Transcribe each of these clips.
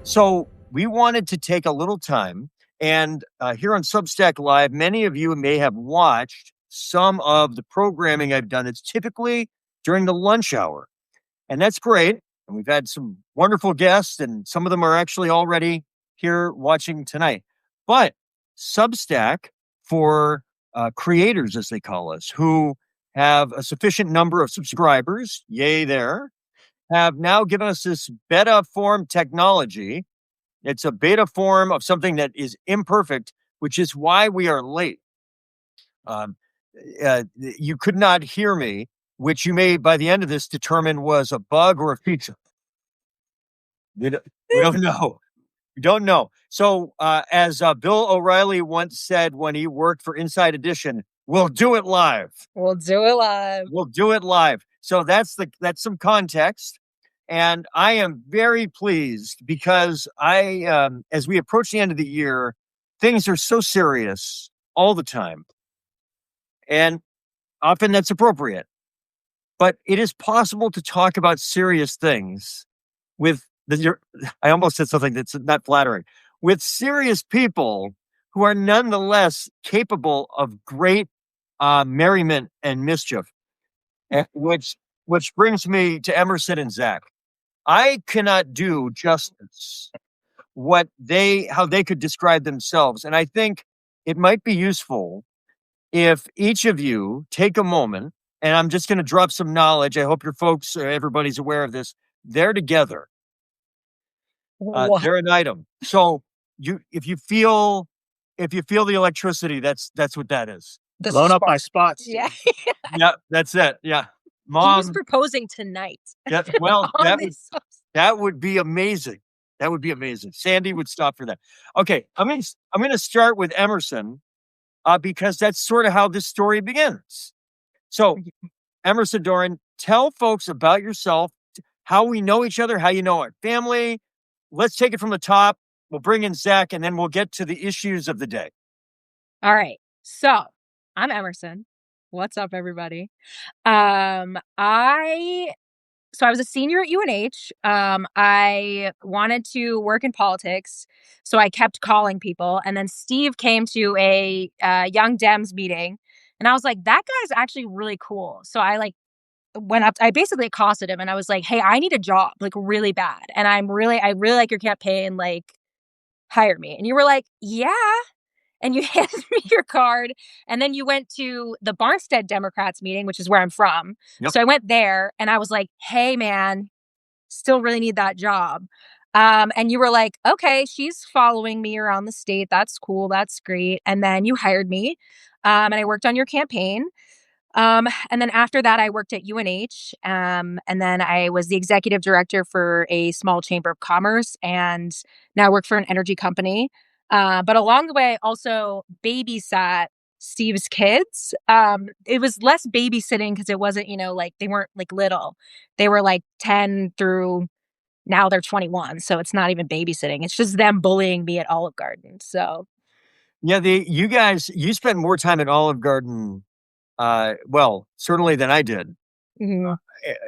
So we wanted to take a little time, and here on Substack Live, many of you may have watched some of the programming I've done. It's typically during the lunch hour, and that's great. And we've had some wonderful guests, and some of them are actually already here watching tonight. But Substack, for creators, as they call us, who have a sufficient number of subscribers, yay there, have now given us this beta form technology. It's a beta form of something that is imperfect, which is why we are late. You could not hear me, which you may, by the end of this, determine was a bug or a feature. We don't know. We don't know. So, as Bill O'Reilly once said when he worked for Inside Edition, we'll do it live. We'll do it live. We'll do it live. So that's some context. And I am very pleased because as we approach the end of the year, things are so serious all the time. And often that's appropriate. But it is possible to talk about serious things I almost said something that's not flattering, with serious people who are nonetheless capable of great merriment and mischief, which brings me to Emerson and Zach. I cannot do justice how they could describe themselves. And I think it might be useful if each of you take a moment, and I'm just going to drop some knowledge. I hope your folks, everybody's aware of this. They're together. They're an item. So if you feel the electricity, that's what that is. Blown up my spots. Yeah. Yeah, that's it. Yeah. Mom, he was proposing tonight. Yeah, well, that would be amazing. That would be amazing. Sandy would stop for that. Okay, I'm going to start with Emerson because that's sort of how this story begins. So, Emerson, Doiron, tell folks about yourself, how we know each other, how you know our family. Let's take it from the top. We'll bring in Zach, and then we'll get to the issues of the day. All right. So, I'm Emerson. What's up, everybody? I was a senior at UNH. I wanted to work in politics, so I kept calling people. And then Steve came to a Young Dems meeting, and I was like, that guy's actually really cool. So I went up. I basically accosted him, and I was like, hey, I need a job, really bad, and I really like your campaign, hire me. And you were like, yeah. And you handed me your card. And then you went to the Barnstead Democrats meeting, which is where I'm from. Yep. So I went there and I was like, hey, man, still really need that job. And you were like, okay, she's following me around the state. That's cool. That's great. And then you hired me and I worked on your campaign. And then after that, I worked at UNH. And then I was the executive director for a small chamber of commerce. And now I work for an energy company. But along the way, I also babysat Steve's kids. It was less babysitting because it wasn't, they weren't little. They were 10 through now they're 21. So it's not even babysitting. It's just them bullying me at Olive Garden. So. Yeah, you spent more time at Olive Garden, certainly than I did. Mm-hmm.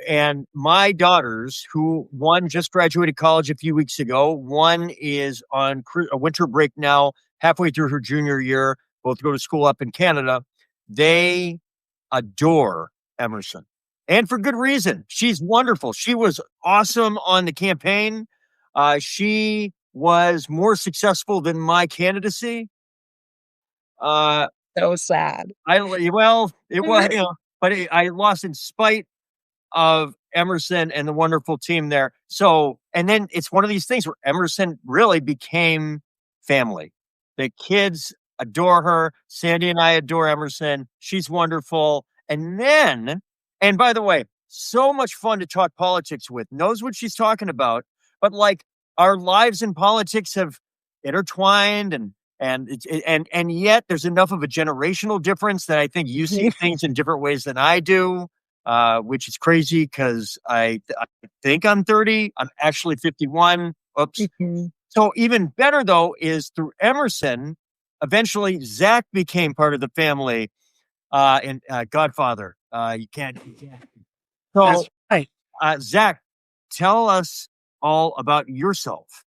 And my daughters, who one just graduated college a few weeks ago, one is on a winter break now, halfway through her junior year, both go to school up in Canada. They adore Emerson, and for good reason. She's wonderful. She was awesome on the campaign. She was more successful than my candidacy. So sad. It was, but I lost in spite of Emerson and the wonderful team there. So, and then it's one of these things where Emerson really became family. The kids adore her. Sandy and I adore Emerson. She's wonderful. And by the way, so much fun to talk politics with, knows what she's talking about, but our lives in politics have intertwined and yet there's enough of a generational difference that I think you see things in different ways than I do. Which is crazy because I think I'm 30. I'm actually 51. Oops. Mm-hmm. So even better, though, is through Emerson, eventually Zach became part of the family and Godfather. You can't. So, that's right. Zach, tell us all about yourself.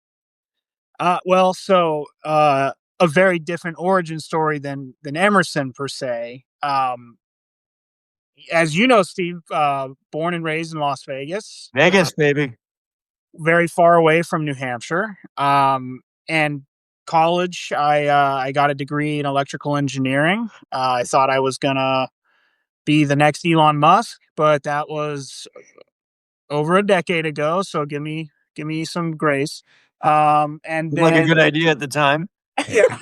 A very different origin story than Emerson per se. As you know, Steve, born and raised in Las Vegas, Vegas, baby. very far away from New Hampshire. And college, I got a degree in electrical engineering. I thought I was gonna be the next Elon Musk, but that was over a decade ago. So give me some grace. And Seemed like a then good idea at the time. yeah,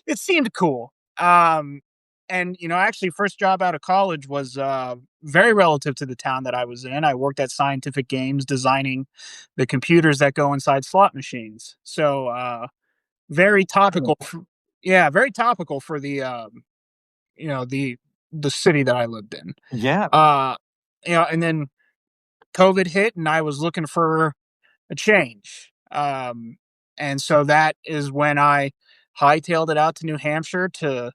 it seemed cool. And actually, first job out of college was very relative to the town that I was in. I worked at Scientific Games, designing the computers that go inside slot machines. So very topical. Yeah, very topical for the you know the city that I lived in. Yeah. And then COVID hit, and I was looking for a change. And so that is when I hightailed it out to New Hampshire to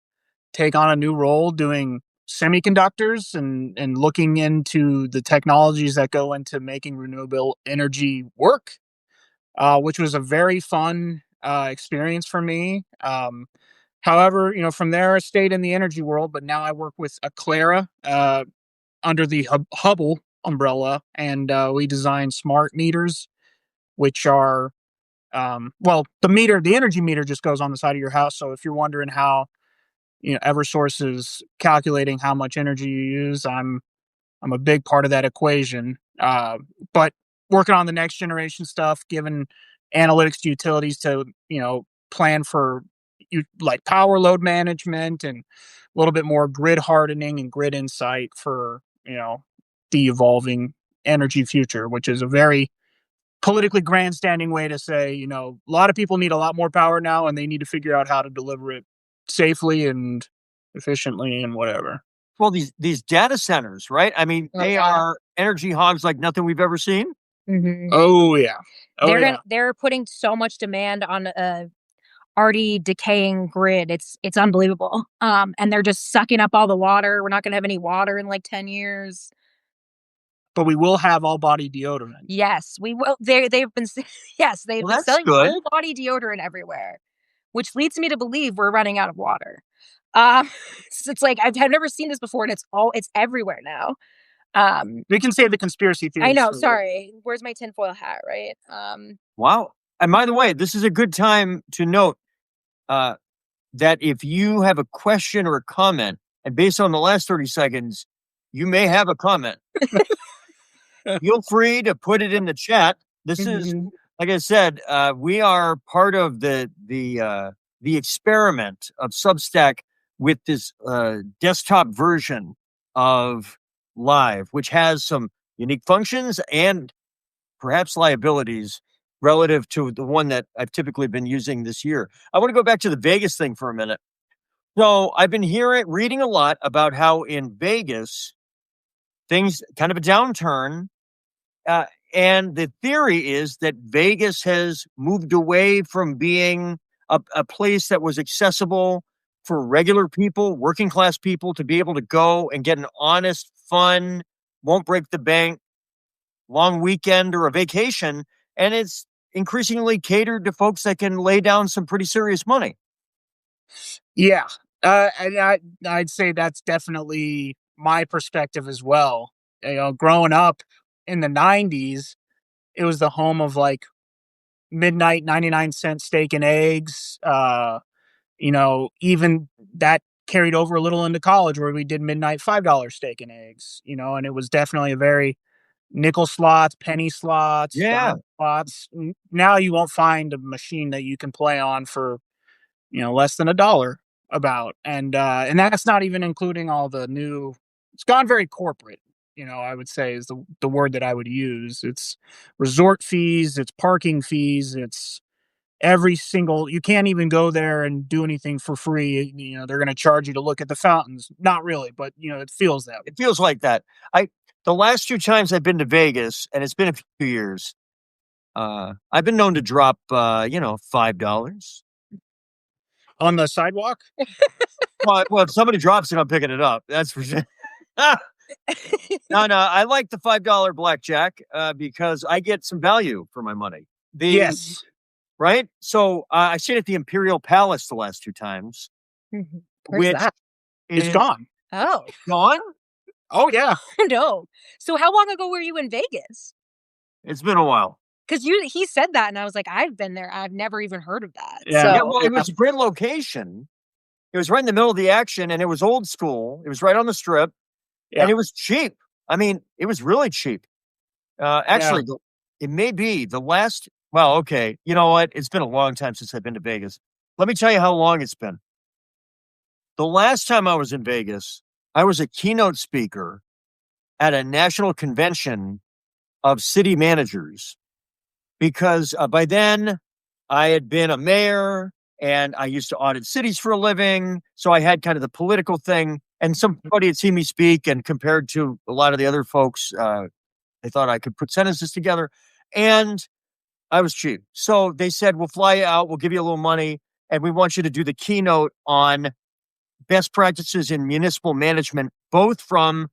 take on a new role doing semiconductors and looking into the technologies that go into making renewable energy work, which was a very fun experience for me. However, from there I stayed in the energy world, but now I work with Aclara under the Hubble umbrella, and we design smart meters, which are the energy meter just goes on the side of your house. So if you're wondering how Eversource is calculating how much energy you use, I'm a big part of that equation. But working on the next generation stuff, giving analytics to utilities to plan for like power load management and a little bit more grid hardening and grid insight for the evolving energy future, which is a very politically grandstanding way to say, a lot of people need a lot more power now, and they need to figure out how to deliver it safely and efficiently and whatever. Well, these data centers, right? I mean, they are energy hogs like nothing we've ever seen. Mm-hmm. Oh yeah, they're putting so much demand on a already decaying grid. It's unbelievable. And they're just sucking up all the water. We're not going to have any water in like 10 years. But we will have all body deodorant. Yes, we will. They've been been selling full body deodorant everywhere, which leads me to believe we're running out of water. It's like I've never seen this before, and it's everywhere now. We can say the conspiracy theory. I know. Sorry, where's my tinfoil hat? Right. Wow. And by the way, this is a good time to note that if you have a question or a comment, and based on the last 30 seconds, you may have a comment. Feel free to put it in the chat. This is, like I said, we are part of the experiment of Substack with this desktop version of Live, which has some unique functions and perhaps liabilities relative to the one that I've typically been using this year. I want to go back to the Vegas thing for a minute. So I've been reading a lot about how in Vegas, things kind of a downturn. And the theory is that Vegas has moved away from being a place that was accessible for regular people, working class people, to be able to go and get an honest, fun, won't break the bank, long weekend or a vacation. And it's increasingly catered to folks that can lay down some pretty serious money. Yeah. And I'd say that's definitely my perspective as well. Growing up in the 90s, it was the home of like midnight 99-cent steak and eggs. Even that carried over a little into college where we did midnight $5 steak and eggs, and it was definitely a very nickel slots, penny slots, dime slots. Now you won't find a machine that you can play on for, less than $1 about. And that's not even including all the new, it's gone very corporate. I would say is the word that I would use. It's resort fees, it's parking fees, it's every single, you can't even go there and do anything for free. They're going to charge you to look at the fountains. Not really, but it feels that way. It feels like that. The last 2 times I've been to Vegas, and it's been a few years, I've been known to drop, $5 on the sidewalk. Well, if somebody drops it, I'm picking it up. That's for sure. No, I like the $5 blackjack because I get some value for my money. Yes. right? So I stayed at the Imperial Palace the last 2 times, Where's which that? It's is gone. Oh, gone. Oh yeah. no. So how long ago were you in Vegas? It's been a while. Because he said that, and I was like, I've been there. I've never even heard of that. Yeah. Yeah, So well, it was a great location. It was right in the middle of the action, and it was old school. It was right on the strip, and Yeah. it was cheap. I mean, it was really cheap. Actually, it may be the last. Well, okay. You know what? It's been a long time since I've been to Vegas. Let me tell you how long it's been. The last time I was in Vegas, I was a keynote speaker at a national convention of city managers because by then I had been a mayor and I used to audit cities for a living. So I had kind of the political thing, and somebody had seen me speak, and compared to a lot of the other folks, they thought I could put sentences together, and I was cheap. So they said, we'll fly you out. We'll give you a little money. And we want you to do the keynote on best practices in municipal management, both from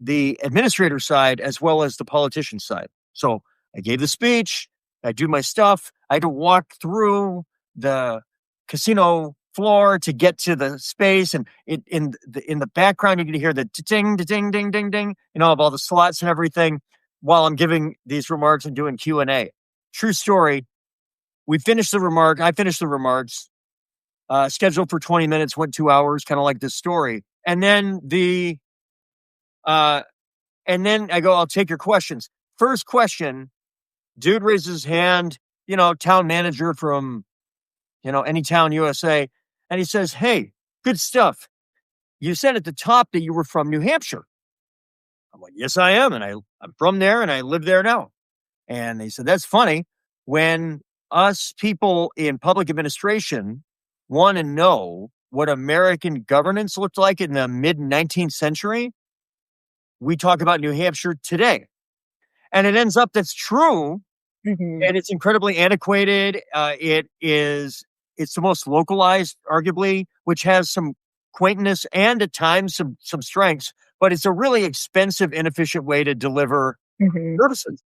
the administrator side as well as the politician side. So I gave the speech, I do my stuff. I had to walk through the casino floor to get to the space, and in the background you can hear the ding, ding, ding, ding, ding, of all the slots and everything while I'm giving these remarks and doing Q&A. True story. I finished the remarks, scheduled for 20 minutes, went 2 hours, kind of like this story. And then and then I go, I'll take your questions. First question, dude raises his hand, town manager from, any town USA. And he says, hey, good stuff. You said at the top that you were from New Hampshire. I'm like, yes, I am. And I'm from there and I live there now. And they said, that's funny. When us people in public administration want to know what American governance looked like in the mid 19th century, we talk about New Hampshire today. And it ends up that's true. Mhm. And it's incredibly antiquated. It's the most localized, arguably, which has some quaintness and at times some strengths, but it's a really expensive, inefficient way to deliver services.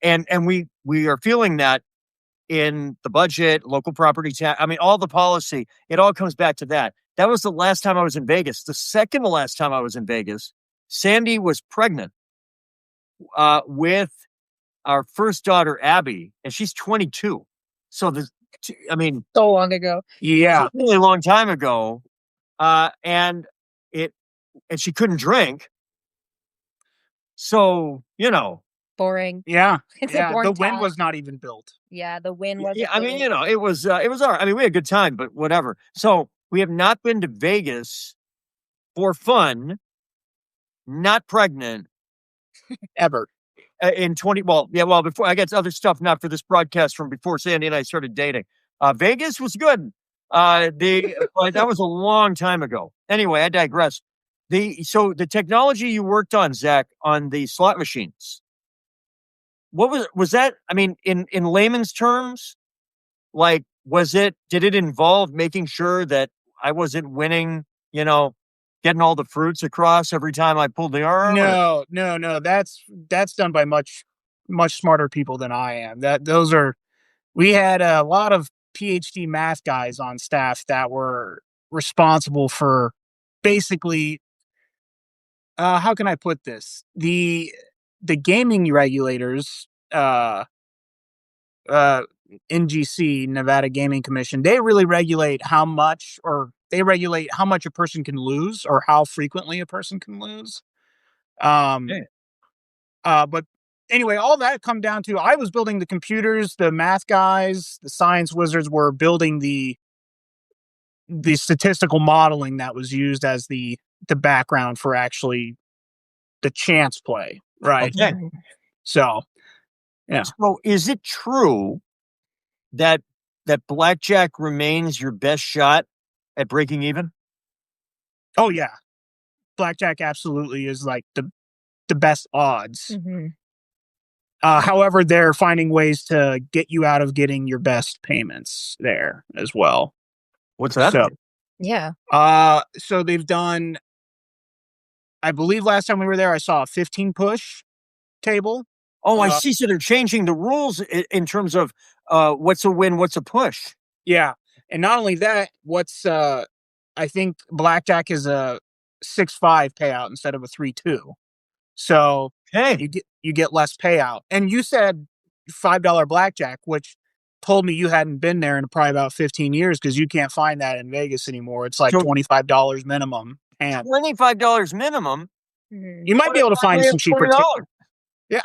And we are feeling that in the budget, local property tax. I mean, all the policy, it all comes back to that. That was the last time I was in Vegas. The second to last time I was in Vegas, Sandy was pregnant with our first daughter, Abby, and she's 22. So So long ago. Yeah. a really long time ago. And she couldn't drink. So, Boring. Yeah. It's Yeah. a boring The Wynn town. was not even built. Yeah, the Wynn was. yeah, I mean, it was all right. I mean, we had a good time, but whatever. So we have not been to Vegas for fun, not pregnant Ever. in 20. Well, before I got other stuff, not for this broadcast from before Sandy and I started dating. Vegas was good. But that was a long time ago. Anyway, I digress. So the technology you worked on, Zach, on the slot machines, what was that? I mean, in layman's terms, like, did it involve making sure that I wasn't winning, getting all the fruits across every time I pulled the arm? No. That's done by much smarter people than I am. We had a lot of PhD math guys on staff that were responsible for basically, how can I put this? The gaming regulators, NGC, Nevada Gaming Commission, they really regulate how much a person can lose or how frequently a person can lose. But anyway, all that come down to, I was building the computers, the math guys, the science wizards were building the statistical modeling that was used as the background for actually the chance play, right? Okay. So, yeah. So is it true that blackjack remains your best shot at breaking even? Oh yeah, blackjack absolutely is like the best odds. However, they're finding ways to get you out of getting your best payments there as well. What's that? So, Yeah. so they've done, I believe last time we were there, I saw a 15 push table. Oh, I see. So they're changing the rules in terms of what's a win? What's a push? Yeah. And not only that, I think blackjack is a 6-5 payout instead of a 3-2. So Hey, you get less payout. And you said $5 blackjack, which told me you hadn't been there in probably about 15 years because you can't find that in Vegas anymore. It's like $25 minimum. And $25 minimum. you might be able to find some cheaper. Yeah.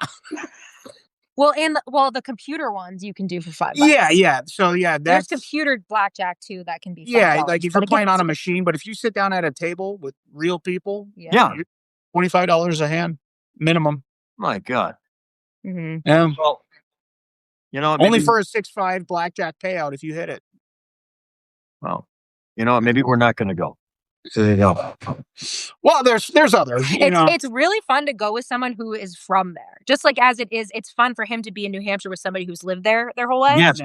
Well, the computer ones you can do for $5. Yeah. So there's computer blackjack too that can be $5. Yeah, like if you're playing on a machine, but if you sit down at a table with real people, $25 a hand minimum. My God. Mm-hmm. Yeah. Well, only for a 6-5 blackjack payout if you hit it. Well, maybe we're not going to go. Well, there's others. It's really fun to go with someone who is from there. Just like as it is, it's fun for him to be in New Hampshire with somebody who's lived there their whole life. Yes.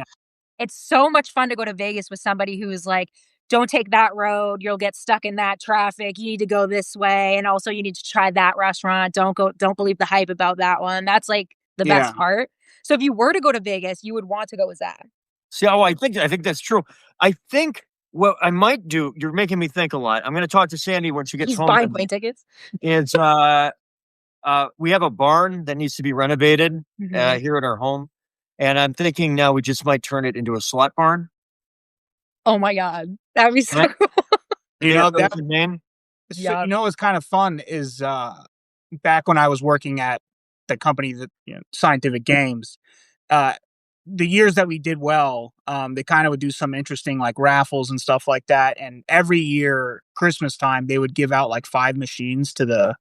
It's so much fun to go to Vegas with somebody who is like, don't take that road. You'll get stuck in that traffic. You need to go this way. And also you need to try that restaurant. Don't believe the hype about that one. That's like the best part. So if you were to go to Vegas, you would want to go with Zach. See, I think that's true. I think what I might do, you're making me think a lot. I'm going to talk to Sandy when she gets home. He's buying plane tickets. It's we have a barn that needs to be renovated here at our home. And I'm thinking now we just might turn it into a slot barn. Oh my God. That'd be so cool. That's the name. So, what's kind of fun is back when I was working at the company that Scientific Games, the years that we did well, they kind of would do some interesting like raffles and stuff like that. And every year, Christmas time, they would give out like 5 machines to the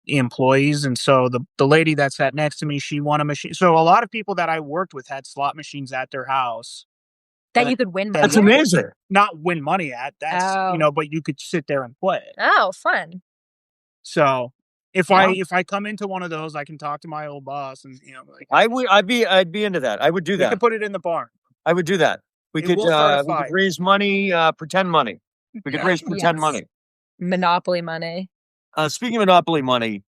employees. And so the lady that sat next to me, she won a machine. So a lot of people that I worked with had slot machines at their house that you could win money. That's amazing. Not win money at. That's but you could sit there and play. Oh, fun. So if I come into one of those, I can talk to my old boss and I'd be into that. I would do that. We could put it in the barn. I would do that. We could raise money, pretend money. We could raise pretend money. Monopoly money. Speaking of Monopoly money,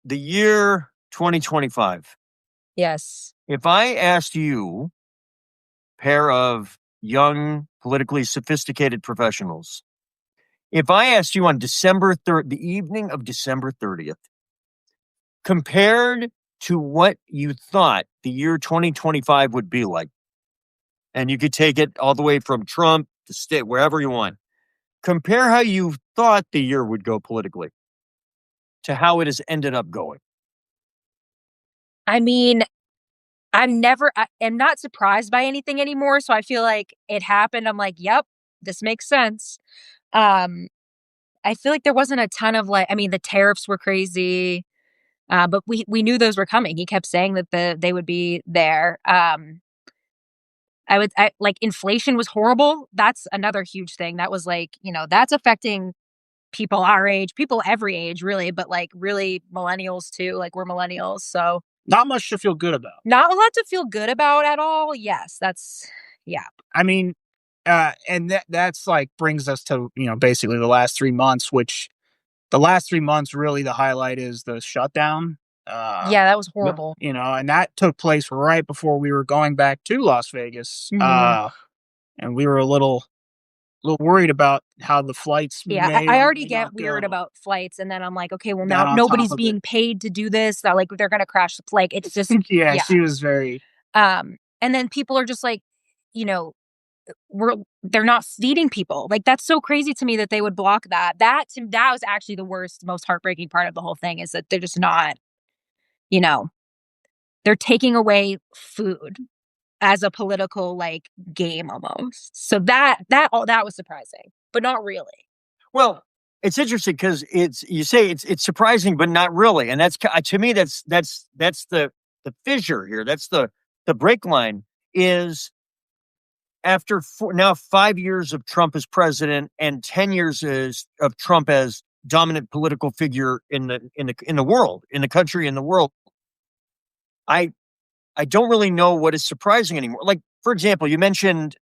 the year 2025. Yes. If I asked you, pair of young, politically sophisticated professionals, if I asked you on December 3rd, the evening of December 30th, compared to what you thought the year 2025 would be like, and you could take it all the way from Trump to state, wherever you want, compare how you thought the year would go politically to how it has ended up going. I mean, I'm not surprised by anything anymore. So I feel like it happened. I'm like, yep, this makes sense. I feel like there wasn't a ton of the tariffs were crazy, but we knew those were coming. He kept saying that they would be there. Inflation was horrible. That's another huge thing. That was that's affecting people our age, people every age really, but really millennials too. We're millennials. So not much to feel good about. Not a lot to feel good about at all. Yes, I mean, and that's brings us to, basically the last 3 months, which the last 3 months, really the highlight is the shutdown. That was horrible. And that took place right before we were going back to Las Vegas. Mm-hmm. And we were a little worried about how the flights. Yeah, I already get weird about flights, and then I'm like, okay, well now nobody's being paid to do this. So, they're gonna crash the flight. It's just she was very. And then people are just they're not feeding people. That's so crazy to me that they would block that. That was actually the worst, most heartbreaking part of the whole thing is that they're just not. They're taking away food as a political game almost. So that was surprising, but not really. Well, it's interesting because it's surprising, but not really. And that's, to me, that's the fissure here. That's the break line is after now 5 years of Trump as president and 10 years of Trump as dominant political figure in the world, in the country, in the world. I don't really know what is surprising anymore. For example, you mentioned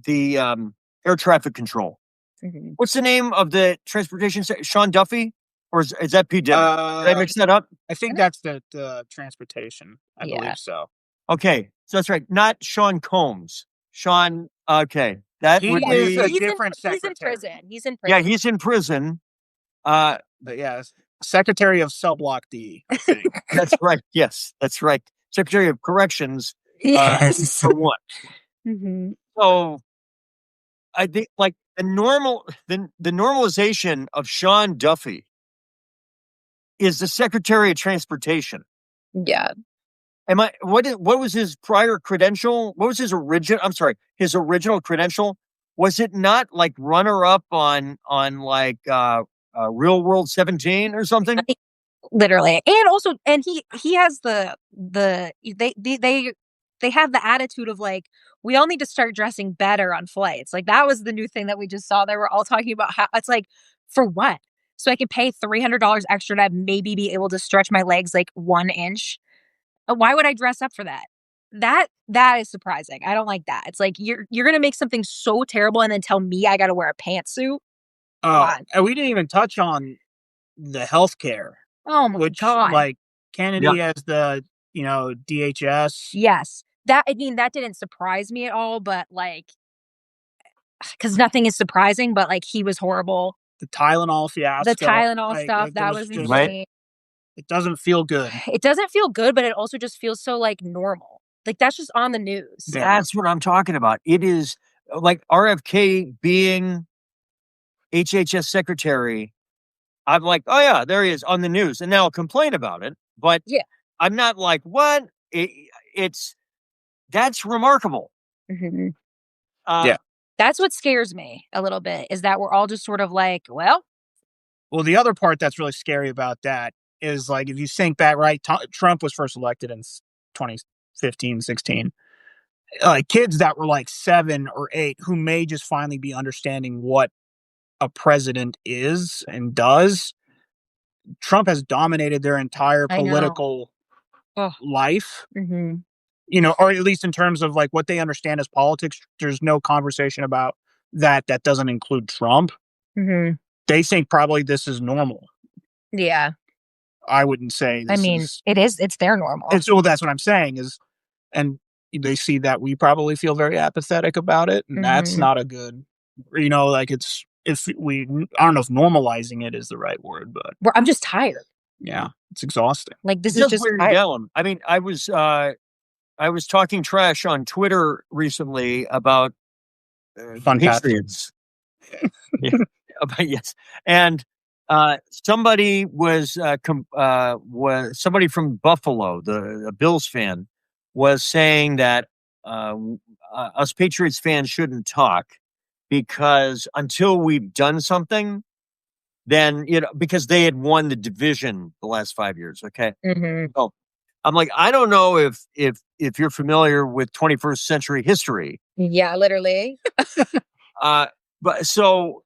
the air traffic control. Mm-hmm. What's the name of the transportation? Sean Duffy? Or is that Pete Did I mix that up? I think that's the transportation. I believe so. Okay, so that's right. Not Sean Combs. Sean. Okay, that He would is be. a He's different He's in secretary. prison. He's in Yeah, prison. he's in prison. But yeah, Secretary of Subblock D, I think. That's right. Yes, that's right. Secretary of Corrections. Yes. For one. Mm-hmm. So I think like the normalization of Sean Duffy is the Secretary of Transportation. Yeah. What was his prior credential? What was his original credential? Was it not like runner up on like Real World 17 or something? Literally. And also, and he has they have the attitude of like, we all need to start dressing better on flights. Like that was the new thing that we just saw. They were all talking about how it's like, for what? So I could pay $300 extra to maybe be able to stretch my legs like 1 inch. Why would I dress up for that? That is surprising. I don't like that. It's like you're gonna make something so terrible and then tell me I got to wear a pantsuit. And we didn't even touch on the healthcare. Oh my God. Like Kennedy as the DHS. Yes. That didn't surprise me at all, but like, because nothing is surprising, but like he was horrible. The Tylenol fiasco. The Tylenol stuff, that was insane. Right. It doesn't feel good. It doesn't feel good, but it also just feels so like normal. Like that's just on the news. That's what I'm talking about. It is like RFK being HHS secretary. I'm like, oh yeah, there he is on the news, and now I'll complain about it. But yeah, I'm not like, what? That's remarkable. Mm-hmm. Yeah, that's what scares me a little bit, is that we're all just sort of like, well, the other part that's really scary about that is like, if you think back, right, Trump was first elected in 2015, 16. Kids that were like 7 or 8 who may just finally be understanding what a president is and does. Trump has dominated their entire political life. Mm-hmm. Or at least in terms of like what they understand as politics. There's no conversation about that doesn't include Trump. Mm-hmm. They think probably this is normal. Yeah. I wouldn't say this it's their normal. That's what I'm saying is, and they see that we probably feel very apathetic about it, and that's not a good, like I don't know if normalizing it is the right word, but I'm just tired. Yeah, it's exhausting. Like this is just wearing down. I mean, I was talking trash on Twitter recently about Patriots. Yes, and somebody was somebody from Buffalo, the Bills fan, was saying that us Patriots fans shouldn't talk because until we've done something, then because they had won the division the last 5 years. Okay, so I'm like, I don't know if you're familiar with 21st century history. Yeah, literally. But so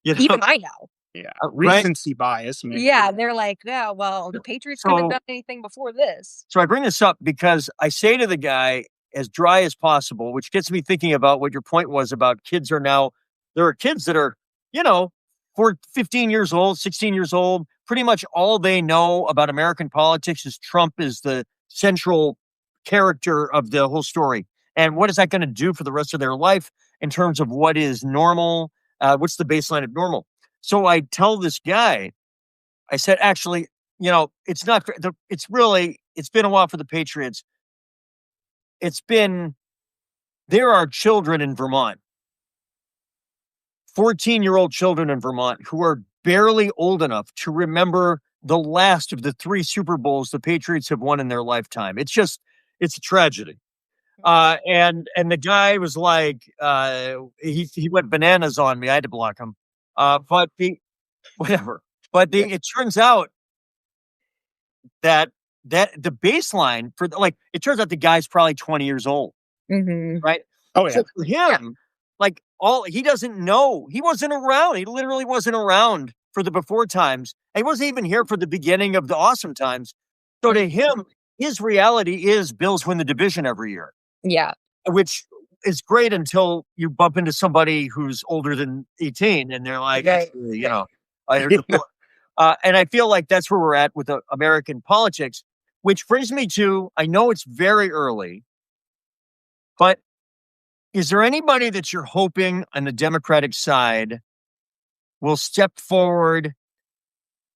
even I know. Yeah, recency bias. Maybe. Yeah, they're like, yeah, well, the Patriots haven't done anything before this. So I bring this up because I say to the guy, as dry as possible, which gets me thinking about what your point was about there are kids that are, 15 years old, 16 years old. Pretty much all they know about American politics is Trump is the central character of the whole story. And what is that going to do for the rest of their life in terms of what is normal? What's the baseline of normal? So I tell this guy, I said, actually, it's not, it's been a while for the Patriots. There are children in Vermont, 14-year-old children in Vermont who are barely old enough to remember the last of the 3 Super Bowls the Patriots have won in their lifetime. It's a tragedy. And the guy was like, he went bananas on me. I had to block him. But whatever. But it turns out that the baseline for it turns out the guy's probably 20 years old. Mm-hmm. Right. Oh yeah. So for him, he doesn't know. He wasn't around. He literally wasn't around for the before times. And he wasn't even here for the beginning of the awesome times. So to him, his reality is Bills win the division every year. Yeah. Which is great until you bump into somebody who's older than 18 and they're like, and I feel like that's where we're at with American politics. which brings me to, I know it's very early, but is there anybody that you're hoping on the Democratic side will step forward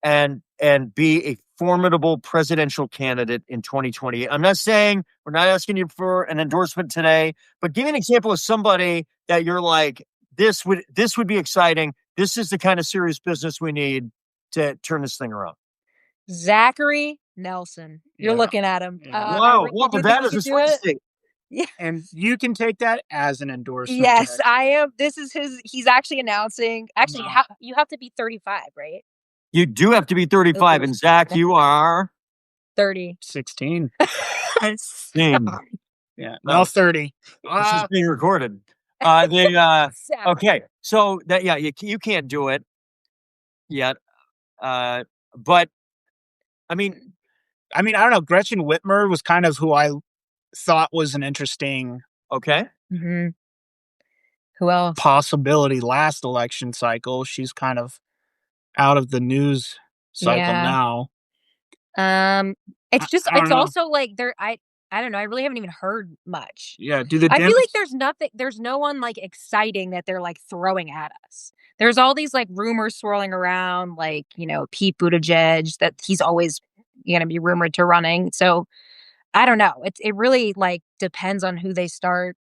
and be a formidable presidential candidate in 2020? I'm not saying, we're not asking you for an endorsement today, but give me an example of somebody that you're like, this would be exciting. This is the kind of serious business we need to turn this thing around. Zachary Nelson. You're looking at him. Yeah. Wow. really Well, do but think that he is a could do swing it. state. Yeah. And you can take that as an endorsement. Yes, Jackson. I am. This is he's actually announcing. Actually, No. you have to be 35, right? You do have to be 35. And Zach, you are 30. 16. Same. Yeah. No. No, 30. This is being recorded. Okay. So that, yeah, you can't do it yet. But I mean, I don't know. Gretchen Whitmer was kind of who I thought was an interesting okay. Mm-hmm. Who else? possibility last election cycle. She's kind of out of the news cycle now. It's just, I don't it's know. also like I don't know. I really haven't even heard much. Yeah. Do the I Dems? feel like there's no one like exciting that they're like throwing at us. There's all these like rumors swirling around, like, Pete Buttigieg, that he's always going to be rumored to running. So I don't know. It really like depends on who they start.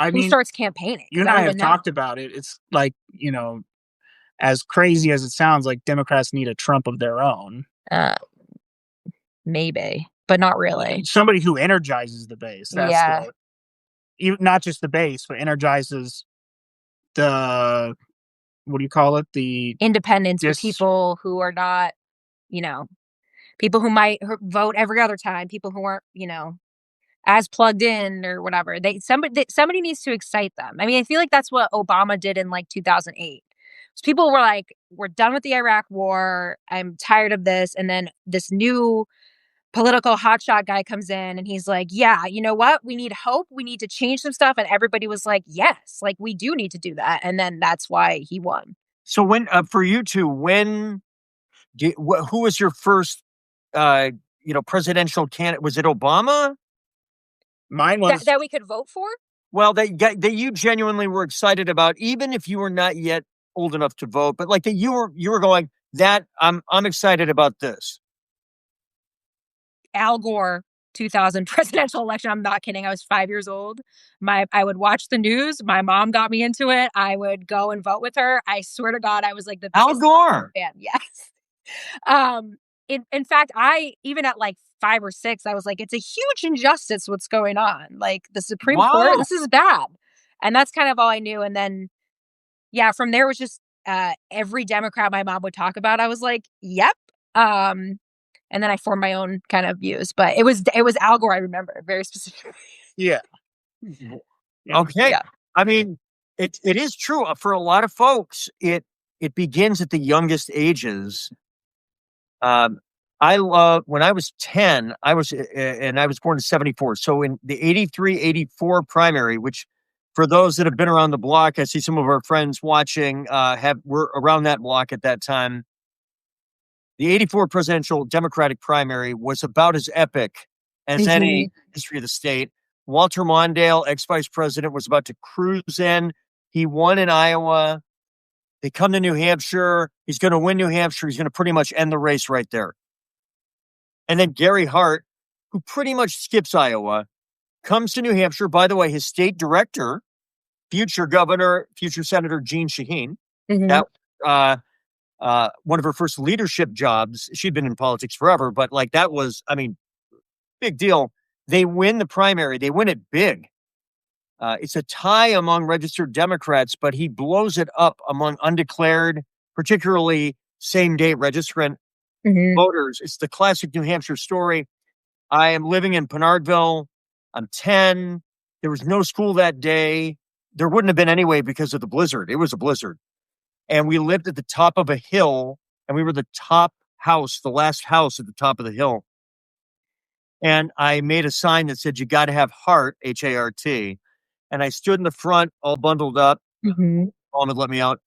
Who starts campaigning? You and I have talked about it. It's like, as crazy as it sounds, like Democrats need a Trump of their own. Maybe, but not really. Somebody who energizes the base. That's not just the base, but energizes the, what do you call it? The independents, for people who are not, people who might vote every other time, people who aren't, as plugged in or whatever. Somebody needs to excite them. I mean, I feel like that's what Obama did in like 2008. So people were like, we're done with the Iraq war. I'm tired of this. And then this new political hotshot guy comes in and he's like, yeah, you know what? We need hope. We need to change some stuff. And everybody was like, yes, like we do need to do that. And then that's why he won. So when, for you two, who was your first, presidential candidate? Was it Obama? Mine was that we could vote for. Well, that you genuinely were excited about, even if you were not yet old enough to vote, but like that you were going, that I'm excited about this. Al Gore 2000 presidential election. I'm not kidding. I was 5 years old. I would watch the news. My mom got me into it. I would go and vote with her. I swear to God, I was like the Al Gore fan. Yes. In fact, I even at like 5 or 6, I was like, it's a huge injustice what's going on. Like the Supreme Court, this is bad. And that's kind of all I knew. And then, from there was just every Democrat my mom would talk about. I was like, yep. And then I formed my own kind of views, but it was Al Gore. I remember very specifically. Yeah. Okay. Yeah. I mean, it is true for a lot of folks. It begins at the youngest ages. I love when I was 10. I was born in 74. So in the 83-84 primary, which for those that have been around the block, I see some of our friends watching were around that block at that time. The 84 presidential Democratic primary was about as epic as any history of the state. Walter Mondale, ex-vice president, was about to cruise in. He won in Iowa. They come to New Hampshire. He's going to win New Hampshire. He's going to pretty much end the race right there. And then Gary Hart, who pretty much skips Iowa, comes to New Hampshire. By the way, his state director, future governor, future Senator Jean Shaheen, that one of her first leadership jobs. She'd been in politics forever, but like that was, big deal. They win the primary. They win it big. It's a tie among registered Democrats, but he blows it up among undeclared, particularly same-day registrant voters. It's the classic New Hampshire story. I am living in Pinardville. I'm 10. There was no school that day. There wouldn't have been anyway because of the blizzard. It was a blizzard. And we lived at the top of a hill, and we were the top house, the last house at the top of the hill. And I made a sign that said, you got to have heart, H-A-R-T. And I stood in the front, all bundled up. Mom had let me out.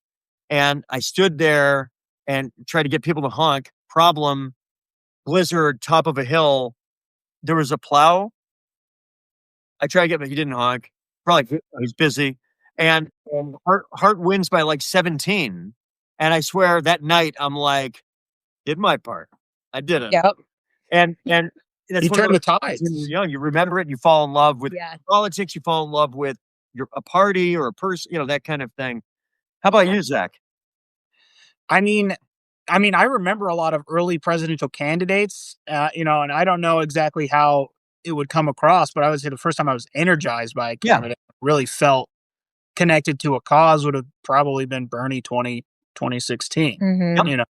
And I stood there and tried to get people to honk. Problem, blizzard, top of a hill. there was a plow. I tried to get him, he didn't honk. Probably he was busy. And Hart wins by like 17. And I swear that night I'm like, did my part. I did it. Yep. And that's You one turn of the those tides. things when you're young. You remember it and you fall in love with Yeah. politics, you fall in love with a party or a person, that kind of thing. How about you, Zach? I mean, I remember a lot of early presidential candidates, and I don't know exactly how it would come across, but I would say the first time I was energized by a candidate, really felt connected to a cause, would have probably been Bernie 2016. Mm-hmm. You know,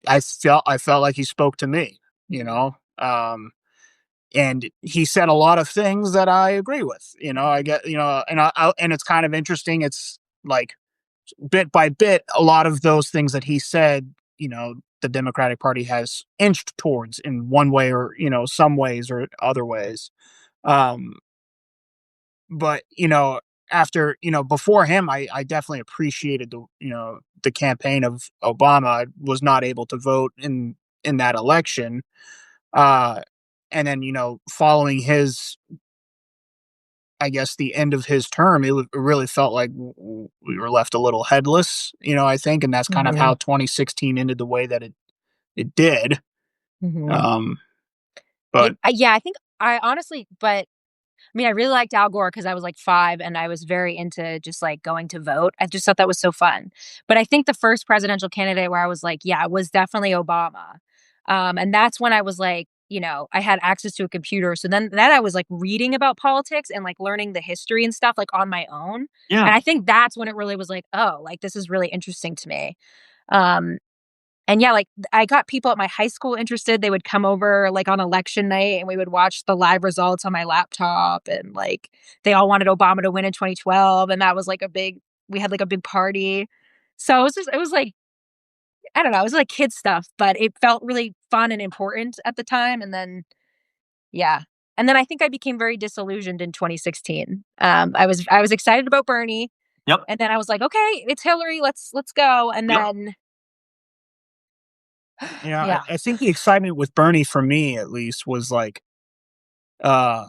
I felt like he spoke to me, and he said a lot of things that I agree with. I get, and it's kind of interesting. It's like bit by bit, a lot of those things that he said, the Democratic Party has inched towards in one way or, some ways or other ways. But, after, before him, I definitely appreciated the campaign of Obama. I was not able to vote in that election. And then, following his, I guess, the end of his term, it really felt like we were left a little headless, I think. And that's kind of how 2016 ended the way that it did. Mm-hmm. But yeah, I think I honestly, but I mean, I really liked Al Gore because I was like 5 and I was very into just like going to vote. I just thought that was so fun. But I think the first presidential candidate where I was like, yeah, was definitely Obama. And that's when I was like, I had access to a computer. So then I was like reading about politics and like learning the history and stuff like on my own. Yeah. And I think that's when it really was like, oh, like this is really interesting to me. And yeah, like I got people at my high school interested. They would come over like on election night and we would watch the live results on my laptop. And like they all wanted Obama to win in 2012. And that was like we had like a big party. So it was like, I don't know, it was like kid stuff, but it felt really fun and important at the time. And then, yeah. And then I think I became very disillusioned in 2016. I was excited about Bernie. Yep. And then I was like, okay, it's Hillary. Let's go. And Yep. then. yeah, I think the excitement with Bernie, for me at least, was like, the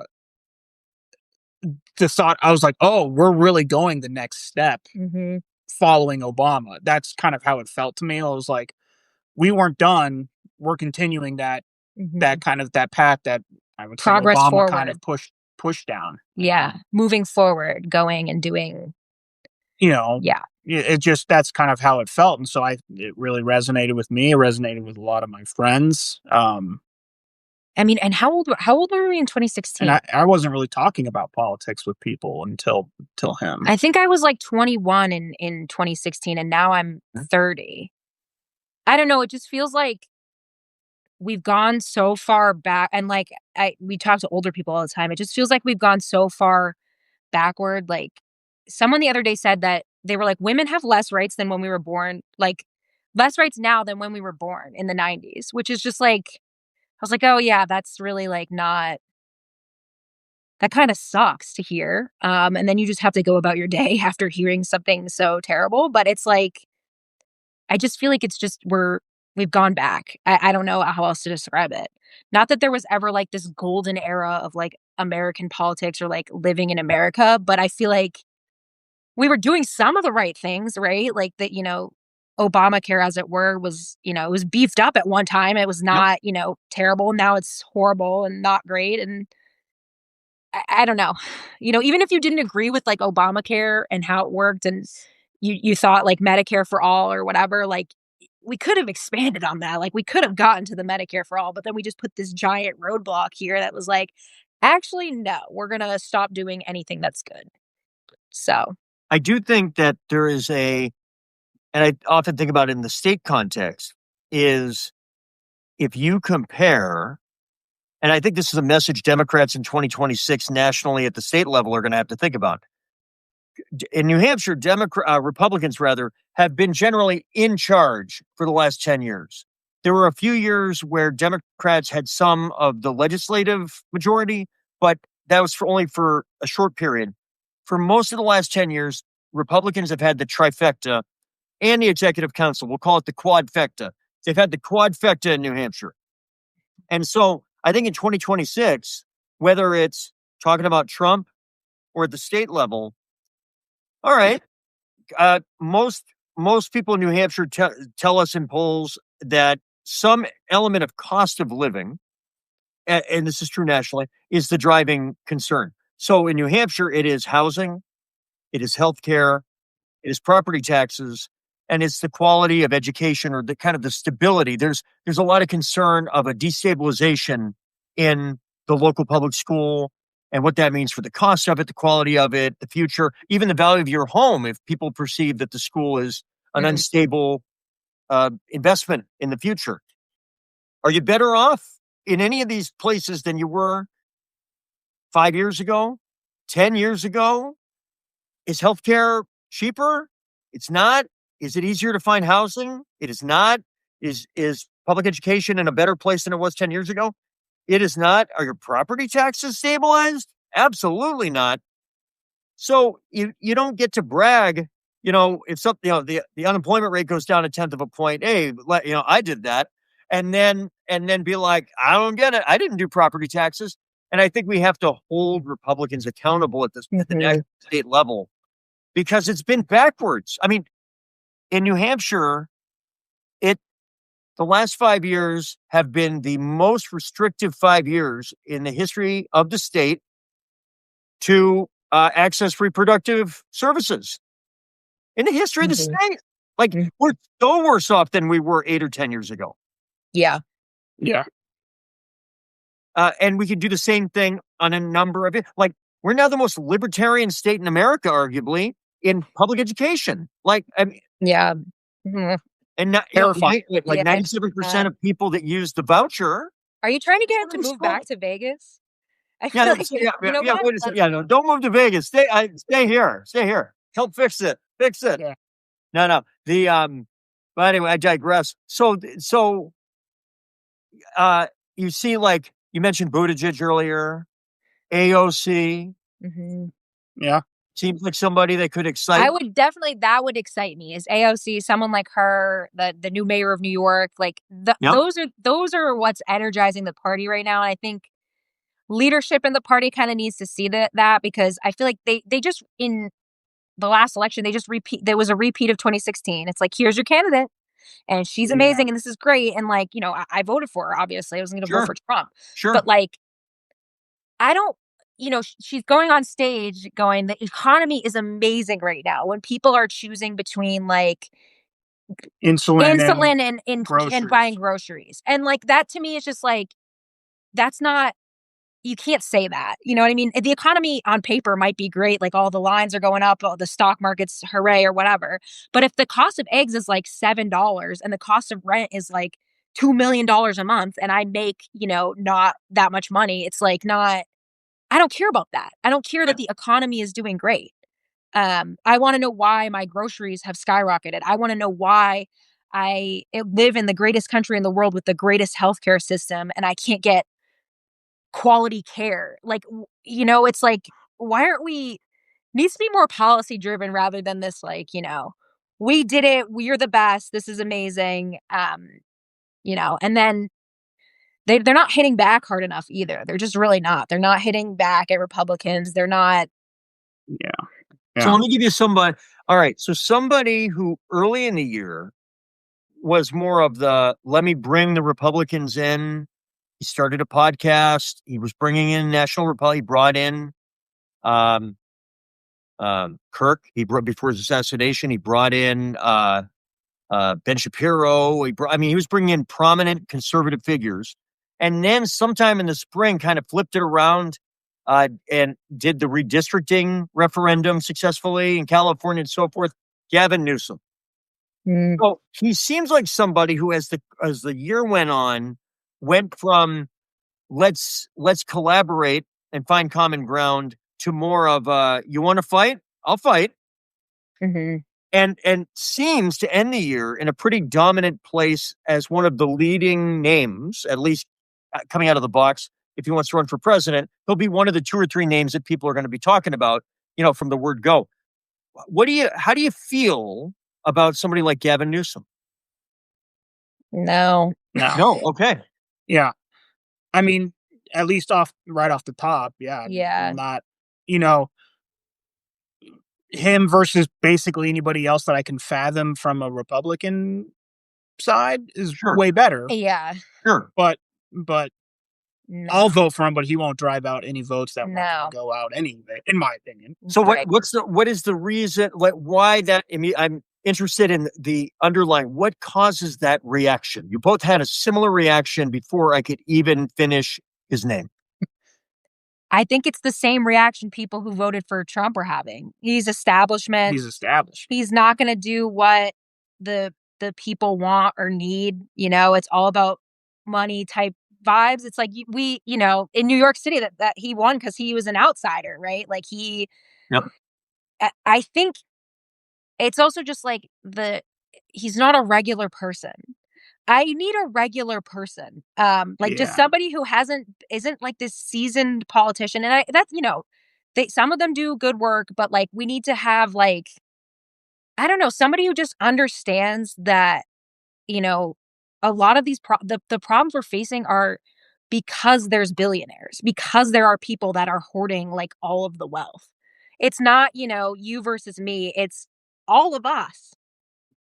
thought, I was like, oh, we're really going the next step Mm-hmm. following Obama. That's kind of how it felt to me. I was like, we weren't done. We're continuing that that path that I would Progress say Obama forward. kind of pushed down. Yeah, moving forward, going and doing. Yeah. It just, that's kind of how it felt, and so it really resonated with me. It resonated with a lot of my friends. I mean, and how old were we in 2016? And I wasn't really talking about politics with people until him. I think I was like 21 in 2016, and now I'm 30. I don't know. It just feels like we've gone so far back, and like we talk to older people all the time. It just feels like we've gone so far backward. Like someone the other day said that they were like, women have less rights than when we were born, like less rights now than when we were born in the 90s, which is just like, I was like, oh yeah, that's really like not, that kind of sucks to hear. And then you just have to go about your day after hearing something so terrible. But it's like, I just feel like it's just, we've gone back. I don't know how else to describe it. Not that there was ever like this golden era of like American politics or like living in America, but I feel like we were doing some of the right things, right? Like that, Obamacare, as it were, was, it was beefed up at one time. It was not, terrible. Now it's horrible and not great. And I don't know, even if you didn't agree with like Obamacare and how it worked and you thought like Medicare for all or whatever, like we could have expanded on that. Like we could have gotten to the Medicare for all, but then we just put this giant roadblock here that was like, actually, no, we're going to stop doing anything that's good. So I do think that there is and I often think about it in the state context, is if you compare, and I think this is a message Democrats in 2026 nationally at the state level are going to have to think about. In New Hampshire, Republicans rather have been generally in charge for the last 10 years. There were a few years where Democrats had some of the legislative majority, but that was only for a short period. For most of the last 10 years, Republicans have had the trifecta and the executive council. We'll call it the quadfecta. They've had the quadfecta in New Hampshire. And so I think in 2026, whether it's talking about Trump or at the state level, all right, most people in New Hampshire tell us in polls that some element of cost of living, and this is true nationally, is the driving concern. So in New Hampshire, it is housing, it is healthcare, it is property taxes, and it's the quality of education or the kind of the stability. There's a lot of concern of a destabilization in the local public school and what that means for the cost of it, the quality of it, the future, even the value of your home if people perceive that the school is an unstable investment in the future. Are you better off in any of these places than you were 5 years ago, 10 years ago? Is healthcare cheaper? It's not. Is it easier to find housing? It is not. Is public education in a better place than it was 10 years ago? It is not. Are your property taxes stabilized? Absolutely not. So you don't get to brag, if something, the unemployment rate goes down 1/10 of a point. Hey, I did that. And then be like, I don't get it. I didn't do property taxes. And I think we have to hold Republicans accountable at the national state level because it's been backwards. I mean, in New Hampshire, the last 5 years have been the most restrictive 5 years in the history of the state to access reproductive services. In the history of the state. Like, we're so worse off than we were 8 or 10 years ago. Yeah. Yeah. And we could do the same thing on a number of it. Like, we're now the most libertarian state in America, arguably, in public education. Like, I mean, yeah. And not, Terrifying. like 97% of people that use the voucher. Are you trying to get him to move back to Vegas? I feel Wait a second. No, don't move to Vegas. Stay here. Stay here. Help fix it. Yeah. No. But anyway, I digress. So, you see, like you mentioned Buttigieg earlier, AOC. Yeah. Seems like somebody that could excite. That would excite me is AOC, someone like her, the new mayor of New York. Like those are what's energizing the party right now. And I think leadership in the party kind of needs to see that because I feel like they just in the last election, they just there was a repeat of 2016. It's like, here's your candidate and she's amazing and this is great. And like, I voted for her, obviously. I wasn't going to vote for Trump. Sure. But like, I don't, she's going on stage going, the economy is amazing right now when people are choosing between like insulin and buying groceries. And like that to me is just like, that's not, you can't say that. You know what I mean? The economy on paper might be great. Like all the lines are going up, all the stock market's hooray or whatever. But if the cost of eggs is like $7 and the cost of rent is like $2 million a month and I make, not that much money, it's like not, I don't care about that. I don't care that the economy is doing great. I want to know why my groceries have skyrocketed. I want to know why I live in the greatest country in the world with the greatest healthcare system and I can't get quality care. Like, it's like, why aren't we, needs to be more policy driven rather than this, like, we did it. We're the best. This is amazing. And then they're not hitting back hard enough either. They're just really not. They're not hitting back at Republicans. They're not. Yeah. So let me give you somebody. All right. So somebody who early in the year was more of the, let me bring the Republicans in. He started a podcast. He was bringing in National Republic. He brought in Kirk. Before his assassination, he brought in Ben Shapiro. He was bringing in prominent conservative figures. And then sometime in the spring, kind of flipped it around and did the redistricting referendum successfully in California and so forth. Gavin Newsom. So he seems like somebody who, as the year went on, went from let's collaborate and find common ground to more of you want to fight? I'll fight. And seems to end the year in a pretty dominant place as one of the leading names, at least coming out of the box. If he wants to run for president, he'll be one of the 2 or 3 names that people are going to be talking about, from the word go. How do you feel about somebody like Gavin Newsom? No. Okay. Yeah. I mean, at least right off the top, yeah. Yeah. I'm not, you know, him versus basically anybody else that I can fathom from a Republican side is Sure, way better. Yeah. sure. But No. I'll vote for him, but he won't drive out any votes that weren't No. going to go out anyway, in my opinion. So Right. what is the reason, why that, I mean, I'm interested in the underlying, what causes that reaction? You both had a similar reaction before I could even finish his name. I think it's the same reaction people who voted for Trump are having. He's establishment. He's established. He's not going to do what the people want or need. You know, it's all about money type vibes. It's like we, you know, in New York City that he won because he was an outsider, right? Like Yep. I think it's also just like he's not a regular person. I need a regular person. Like just Yeah. somebody who isn't like this seasoned politician. And that's, you know, some of them do good work, but like we need to have like, I don't know, somebody who just understands that, you know, a lot of these the problems we're facing are because there's billionaires, because there are people that are hoarding like all of the wealth. It's not, you know, you versus me. It's all of us.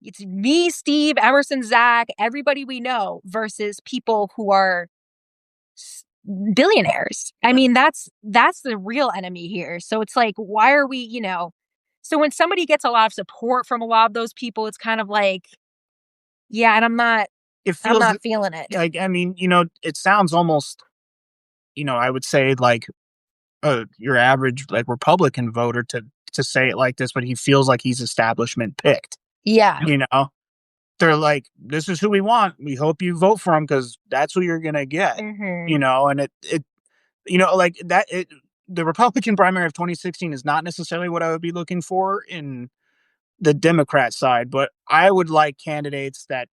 It's me, Steve, Emerson, Zach, everybody we know versus people who are billionaires. I mean, that's the real enemy here. So it's like, why are we, you know? So when somebody gets a lot of support from a lot of those people, it's kind of like, yeah, and I'm not feeling it. Like, I mean, you know, it sounds almost, you know, I would say like your average like Republican voter to say it like this, but he feels like he's establishment picked. Yeah. You know, they're like, this is who we want. We hope you vote for him because that's who you're gonna get. Mm-hmm. You know, and it you know, like that. The Republican primary of 2016 is not necessarily what I would be looking for in the Democrat side, but I would like candidates that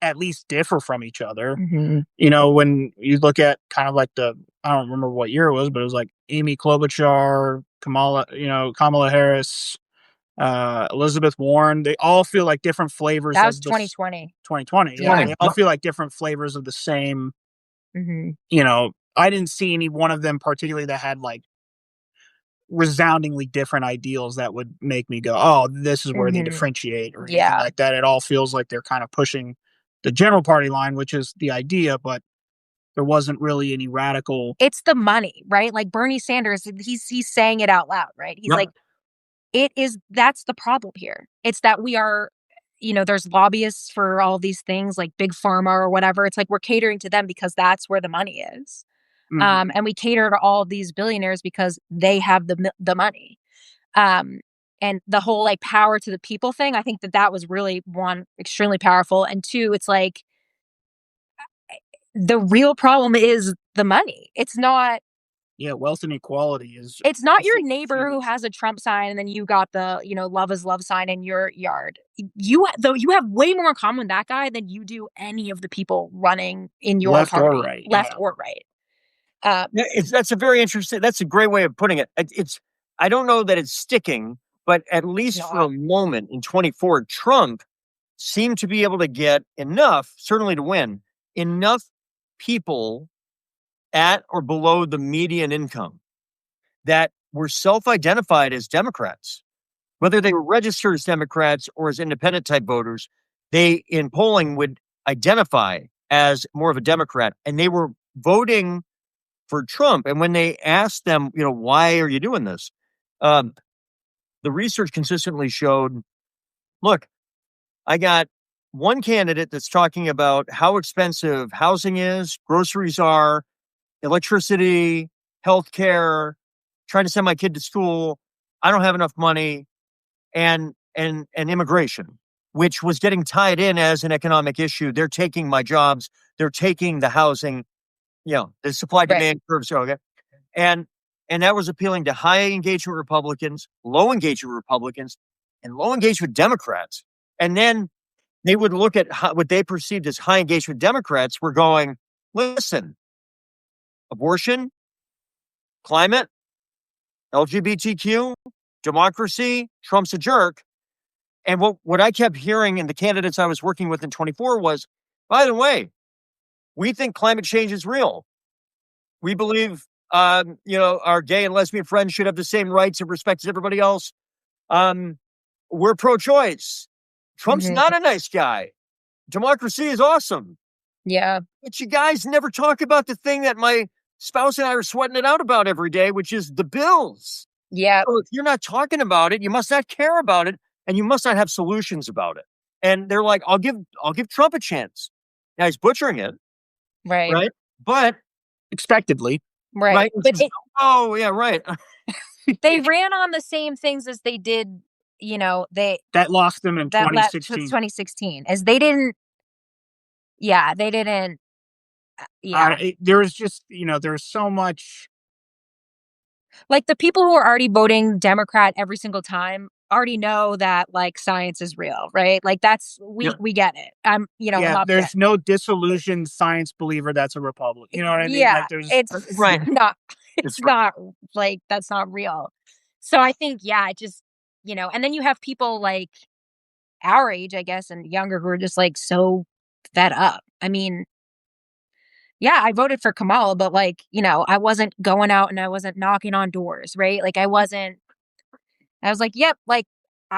at least differ from each other. Mm-hmm. You know, when you look at kind of like I don't remember what year it was, but it was like Amy Klobuchar, Kamala Harris, Elizabeth Warren. They all feel like different flavors. That was 2020. 2020. Yeah, they all feel like different flavors of the same. Mm-hmm. You know, I didn't see any one of them particularly that had like resoundingly different ideals that would make me go, oh, this is where they differentiate or anything like that. It all feels like they're kind of pushing the general party line, which is the idea, but there wasn't really any radical. It's the money, right? Like Bernie Sanders, he's saying it out loud, right? He's like, that's the problem here. It's that we are, you know, there's lobbyists for all these things like big pharma or whatever. It's like we're catering to them because that's where the money is. Mm-hmm. And we cater to all of these billionaires because they have the money. And the whole like power to the people thing, I think that was really, one, extremely powerful. And two, it's like the real problem is the money. It's not. Yeah, wealth inequality is. It's not your neighbor who has a Trump sign and then you got the, you know, love is love sign in your yard. You have way more in common with that guy than you do any of the people running in your left party, or right. Left or right. That's a very interesting. That's a great way of putting it. I don't know that it's sticking, but at least for a moment in 24, Trump seemed to be able to get enough, certainly to win, enough people at or below the median income that were self-identified as Democrats, whether they were registered as Democrats or as independent type voters. They in polling would identify as more of a Democrat, and they were voting for Trump. And when they asked them, you know, why are you doing this? The research consistently showed, look, I got one candidate that's talking about how expensive housing is, groceries are, electricity, healthcare, trying to send my kid to school. I don't have enough money, and immigration, which was getting tied in as an economic issue. They're taking my jobs. They're taking the housing. You know, the supply demand curves. Okay. And that was appealing to high engagement Republicans, low engagement Republicans, and low engagement Democrats. And then they would look at what they perceived as high engagement Democrats were going, listen, abortion, climate, LGBTQ, democracy, Trump's a jerk. And what I kept hearing in the candidates I was working with in 24 was, by the way, We think climate change is real. We believe, our gay and lesbian friends should have the same rights and respect as everybody else. We're pro-choice. Trump's not a nice guy. Democracy is awesome. Yeah. But you guys never talk about the thing that my spouse and I are sweating it out about every day, which is the bills. Yeah. So if you're not talking about it, you must not care about it, and you must not have solutions about it. And they're like, I'll give Trump a chance. Now he's butchering it. Right. But expectectly. Right. But oh yeah, right. They ran on the same things as they did, that lost them in 2016. 2016, as they didn't. Yeah, they didn't. Yeah, there was just there's so much. Like the people who are already voting Democrat every single time already know that like science is real, right? Like that's we get it. There's no disillusioned science believer that's a Republican. You know what I mean? Yeah, Like, it's right. not. It's not like that's not real. So I think just and then you have people like our age, I guess, and younger who are just like so fed up. I mean, yeah, I voted for Kamala, but like, I wasn't going out and I wasn't knocking on doors, right? Like I was like, yep, like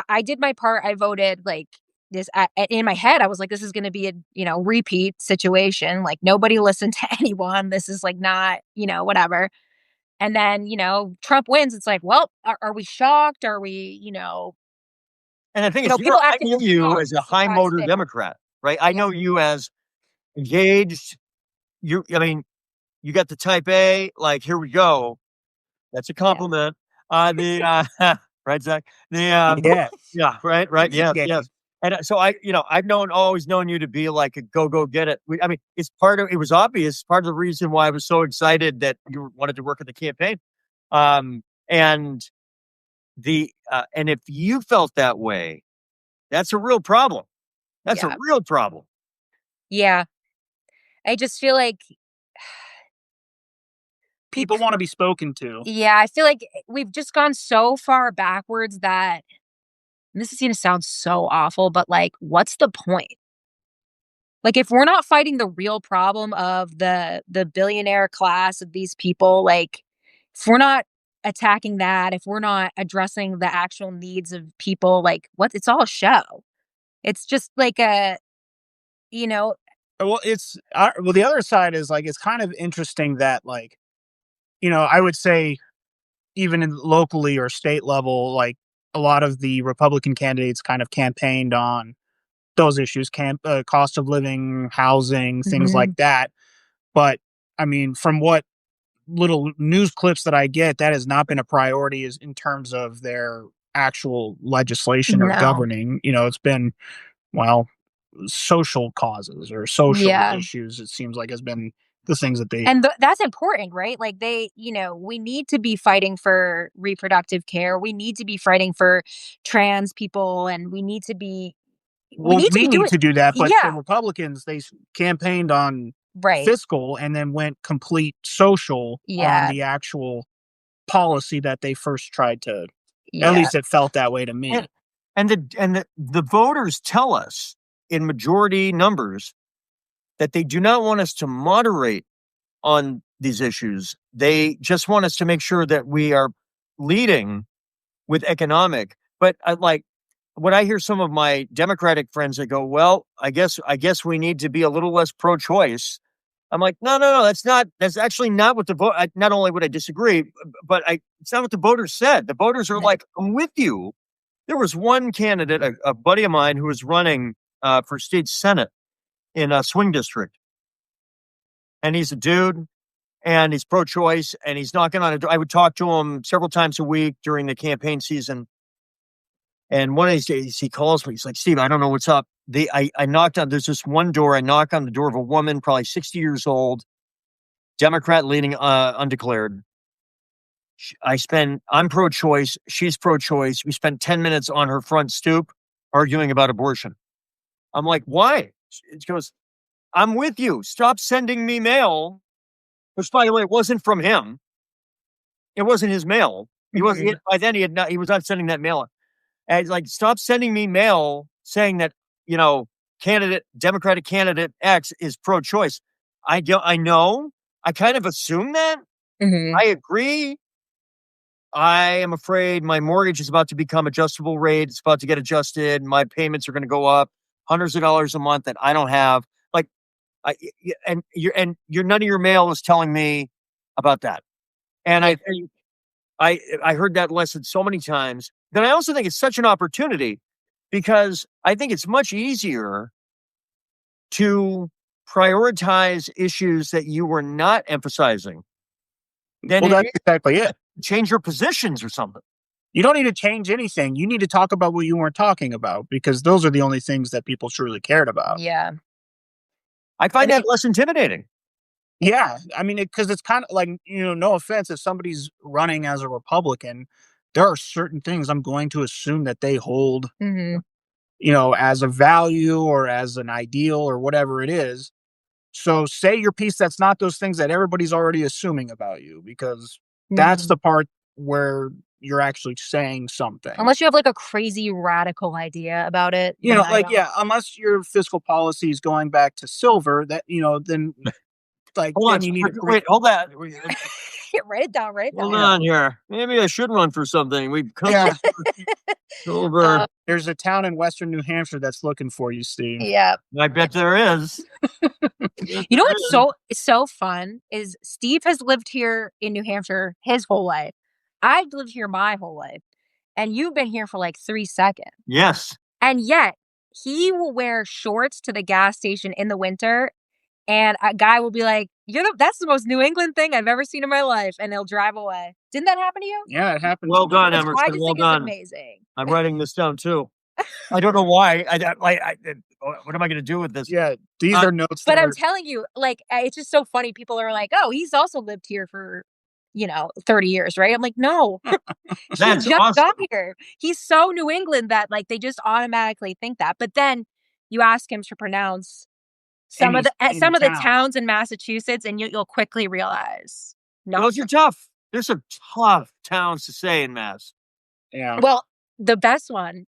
I did my part. I voted like this in my head. I was like, this is going to be a, repeat situation. Like nobody listened to anyone. This is like not, whatever. And then, Trump wins. It's like, well, are we shocked? Are we, And I think it's people I knew you as a high motor Democrat, right? I know you as engaged. You got the type A, like, here we go. That's a compliment. Right, Zach? Yeah, right. Yes. And so I've always known you to be like a go get it. It was obvious, part of the reason why I was so excited that you wanted to work at the campaign. And if you felt that way, that's a real problem. That's a real problem. Yeah. I just feel like people want to be spoken to. Yeah, I feel like we've just gone so far backwards that this is going to sound so awful, but like, what's the point? Like, if we're not fighting the real problem of the billionaire class of these people, like, if we're not attacking that, if we're not addressing the actual needs of people, like, it's all a show. It's just like Well, the other side is like, it's kind of interesting that like, I would say even locally or state level, like a lot of the Republican candidates kind of campaigned on those issues, cost of living, housing, things like that. But I mean, from what little news clips that I get, that has not been a priority in terms of their actual legislation or governing. It's been, social causes or social issues, it seems like, has been the things that they... And that's important, right? Like we need to be fighting for reproductive care. We need to be fighting for trans people, and we need to be... we need to do that, but the Republicans, they campaigned on fiscal and then went complete social on the actual policy that they first tried to... At least it felt that way to me. And the voters tell us in majority numbers that they do not want us to moderate on these issues. They just want us to make sure that we are leading with economic. But when I hear some of my Democratic friends that go, well, I guess we need to be a little less pro-choice. I'm like, no, that's actually not what the vote. Not only would I disagree, but it's not what the voters said. The voters are like, I'm with you. There was one candidate, a buddy of mine, who was running for state senate in a swing district. And he's a dude, and he's pro-choice, and he's knocking on a door. I would talk to him several times a week during the campaign season. And one of these days he calls me. He's like, Steve, I don't know what's up. I knocked on, there's this one door. I knock on the door of a woman, probably 60 years old, Democrat leading, undeclared. I'm pro-choice. She's pro-choice. We spent 10 minutes on her front stoop arguing about abortion. I'm like, why? She goes, I'm with you. Stop sending me mail. Which, by the way, it wasn't from him. It wasn't his mail. He wasn't. By then, he was not sending that mail. And it's like, stop sending me mail saying that Democratic candidate X is pro-choice. I know. I kind of assume that. Mhm. I agree. I am afraid my mortgage is about to become adjustable rate. It's about to get adjusted. My payments are going to go up hundreds of dollars a month that I don't have. Like, and your none of your mail is telling me about that. And I think I heard that lesson so many times. Then I also think it's such an opportunity because I think it's much easier to prioritize issues that you were not emphasizing than Well, that's exactly it. change your positions or something. You don't need to change anything. You need to talk about what you weren't talking about because those are the only things that people truly cared about. Yeah. I find that less intimidating. Yeah. I mean, because it's kind of like, no offense, if somebody's running as a Republican, there are certain things I'm going to assume that they hold, Mhm. As a value or as an ideal or whatever it is. So say your piece that's not those things that everybody's already assuming about you, because that's Mhm. the part where you're actually saying something. Unless you have like a crazy radical idea about it. then I don't. Unless your fiscal policy is going back to silver, that, then Hold on. then you need to Wait, hold on. Write it down. Write it down. Hold on here. Maybe I should run for something. We've come Yeah. over. There's a town in Western New Hampshire that's looking for you, Steve. Yeah. I bet there is. You know what's so fun is Steve has lived here in New Hampshire his whole life. I've lived here my whole life. And you've been here for like 3 seconds. Yes. And yet he will wear shorts to the gas station in the winter. And a guy will be like, that's the most New England thing I've ever seen in my life. And they'll drive away. Didn't that happen to you? Yeah, it happened. Well done, I Emerson. just Well think done. it's amazing. I'm writing this down too. I don't know why. What am I going to do with this? Yeah, these are notes. But I'm telling you, it's just so funny. People are like, "Oh, he's also lived here for, 30 years, right?" I'm like, "No, he That's just awesome. got here. He's so New England that they just automatically think that." But then you ask him to pronounce some of the towns in Massachusetts, and you'll quickly realize, no. Those are tough. There's some tough towns to say in Mass. Yeah. Well, the best one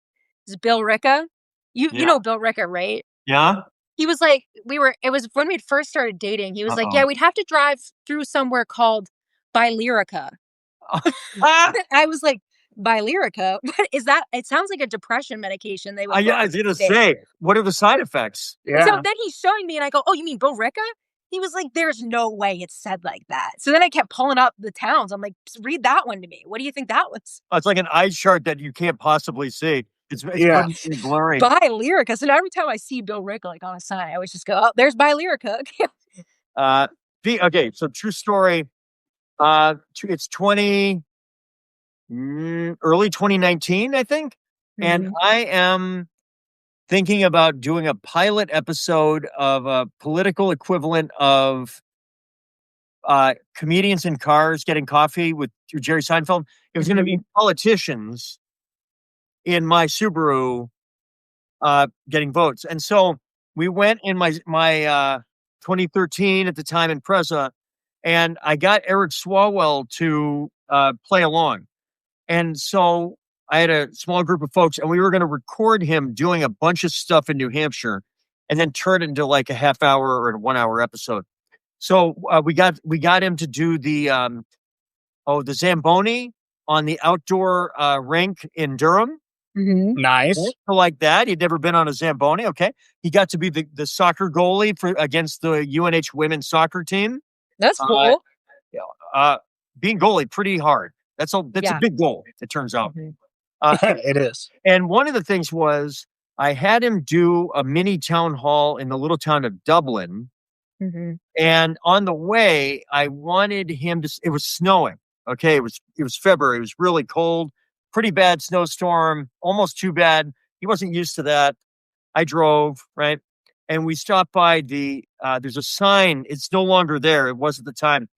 is Bill Ricca. You Yeah. know Bill Ricca, right? Yeah. He was like, it was when we'd first started dating. He was like, Uh-oh. yeah, we'd have to drive through somewhere called Lyrica. I was like, Lyrica? What is that? It sounds like a depression medication they would. I was going to say, what are the side effects? Yeah. So then he's showing me and I go, oh, you mean Bill Ricca? He was like, there's no way it's said like that. So then I kept pulling up the towns. I'm like, read that one to me. What do you think that was? It's like an eye chart that you can't possibly see. It's blurry. Lyrica. So now every time I see Bill Ricca on a sign, I always just go, oh, there's Lyrica. Okay, so true story. It's early 2019, I think. Mm-hmm. And I am thinking about doing a pilot episode of a political equivalent of comedians in cars getting coffee with Jerry Seinfeld. It was going to be politicians in my Subaru getting votes. And so we went in my 2013 at the time Impreza, and I got Eric Swalwell to play along. And so I had a small group of folks, and we were going to record him doing a bunch of stuff in New Hampshire and then turn it into like a half hour or a 1 hour episode. So we got him to do the Zamboni on the outdoor rink in Durham. Mm-hmm. Nice. Like that. He'd never been on a Zamboni. Okay. He got to be the soccer goalie against the UNH women's soccer team. That's cool. Being goalie, pretty hard. That's a big goal, it turns out. Mm-hmm. It is. And one of the things was I had him do a mini town hall in the little town of Dublin. Mm-hmm. And on the way, I wanted him to, it was snowing. Okay. It was February. It was really cold, pretty bad snowstorm, almost too bad. He wasn't used to that. I drove, right? And we stopped by there's a sign. It's no longer there. It was at the time.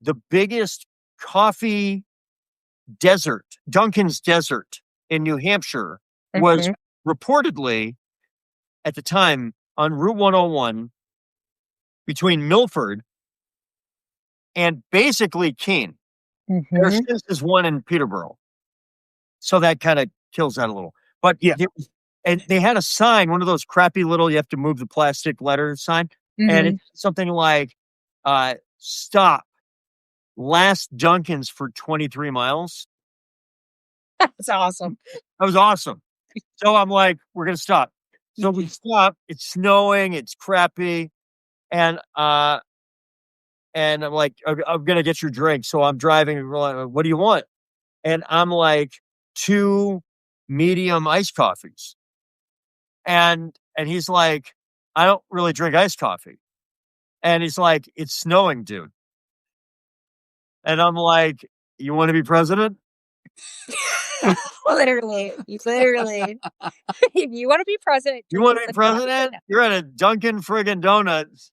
The biggest coffee desert, Dunkin's desert in New Hampshire, was reportedly at the time on Route 101 between Milford and basically Keene. Mm-hmm. There's one in Peterborough. So that kind of kills that a little. But yeah, and they had a sign, one of those crappy little, you have to move the plastic letter sign. And it's something like, stop, last Dunkin's for 23 miles. That's awesome. That was awesome. So I'm like, we're going to stop. So we stop. It's snowing. It's crappy. And I'm like, I'm going to get your drink. So I'm driving. And we're like, what do you want? And I'm like, 2 medium iced coffees. And he's like, I don't really drink iced coffee. And he's like, it's snowing, dude. And I'm like, you want to be president? Literally. If you want to be president. You want to be president? You're at a Dunkin' friggin' Donuts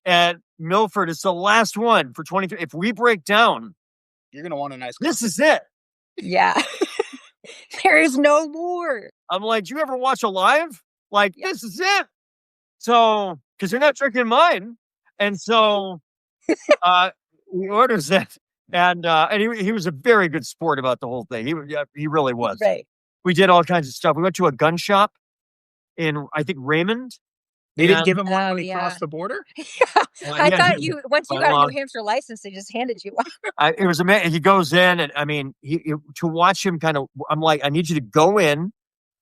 at Milford. It's the last one for 23. If we break down, you're going to want a nice coffee. This is it. Yeah. There is no more. I'm like, do you ever watch Alive? Like, this is it. So, because you're not drinking mine. And so he orders it. And he was a very good sport about the whole thing. He really was. Right. We did all kinds of stuff. We went to a gun shop in, I think, Raymond. They didn't give him one when he crossed the border? I thought once you got a New Hampshire license, they just handed you one. It was amazing. He goes in, and I mean, to watch him kind of, I'm like, I need you to go in.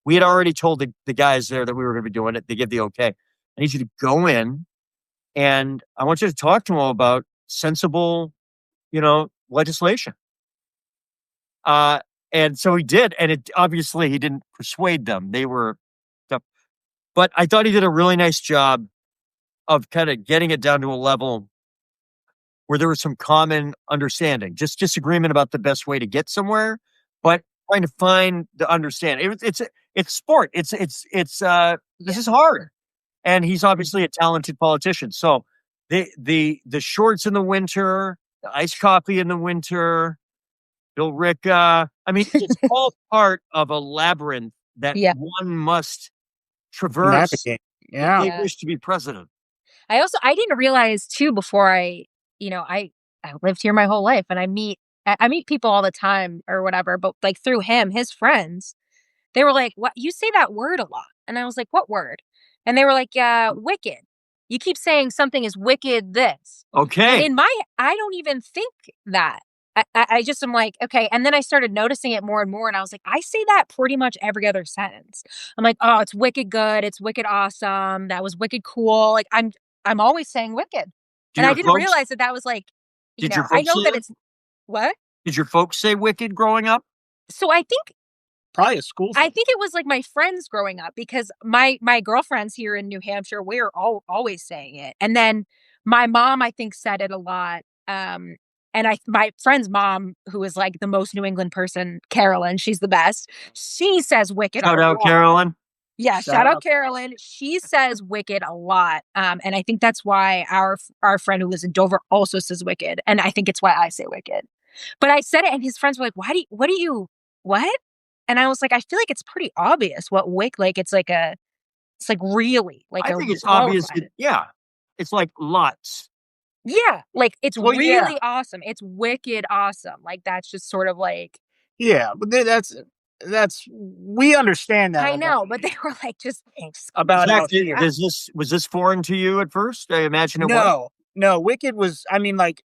We had already told the guys there that we were going to be doing it. They give the okay. I need you to go in, and I want you to talk to him about sensible, legislation. And so he did, and it obviously he didn't persuade them. They were tough. But I thought he did a really nice job of kind of getting it down to a level where there was some common understanding, just disagreement about the best way to get somewhere, but trying to find the understanding. It's sport. This is hard. And he's obviously a talented politician. So the shorts in the winter, the iced coffee in the winter, Bill Ricca. I mean, it's all part of a labyrinth that one must traverse. If they wish to be president. I didn't realize too before I lived here my whole life, and I meet people all the time or whatever, but like through him, his friends, they were like, "What, you say that word a lot?" And I was like, "What word?" And they were like, "Wicked. You keep saying something is wicked this." Okay. And I don't even think that. I just am like, okay. And then I started noticing it more and more. And I was like, I say that pretty much every other sentence. I'm like, oh, it's wicked good. It's wicked awesome. That was wicked cool. Like I'm always saying wicked. And I didn't realize that was like, I know that it's what? Did your folks say wicked growing up? So I think probably a school thing. I think it was like my friends growing up, because my girlfriends here in New Hampshire, we're always saying it. And then my mom, I think, said it a lot. And my friend's mom, who is like the most New England person, Carolyn, she's the best. She says wicked. Shout out, Carolyn. Yeah, shout out Carolyn. She says wicked a lot. And I think that's why our friend who lives in Dover also says wicked. And I think it's why I say wicked. But I said it, and his friends were like, what? And I was like, I feel like it's pretty obvious what wick, like it's like really like I think it's obvious. It's like lots. Yeah, like it's really awesome. It's wicked awesome. Like that's just sort of like. Yeah, but that's we understand that. I know, but they were like, just thanks. About was this foreign to you at first? I imagine it was. No, wicked was. I mean, like,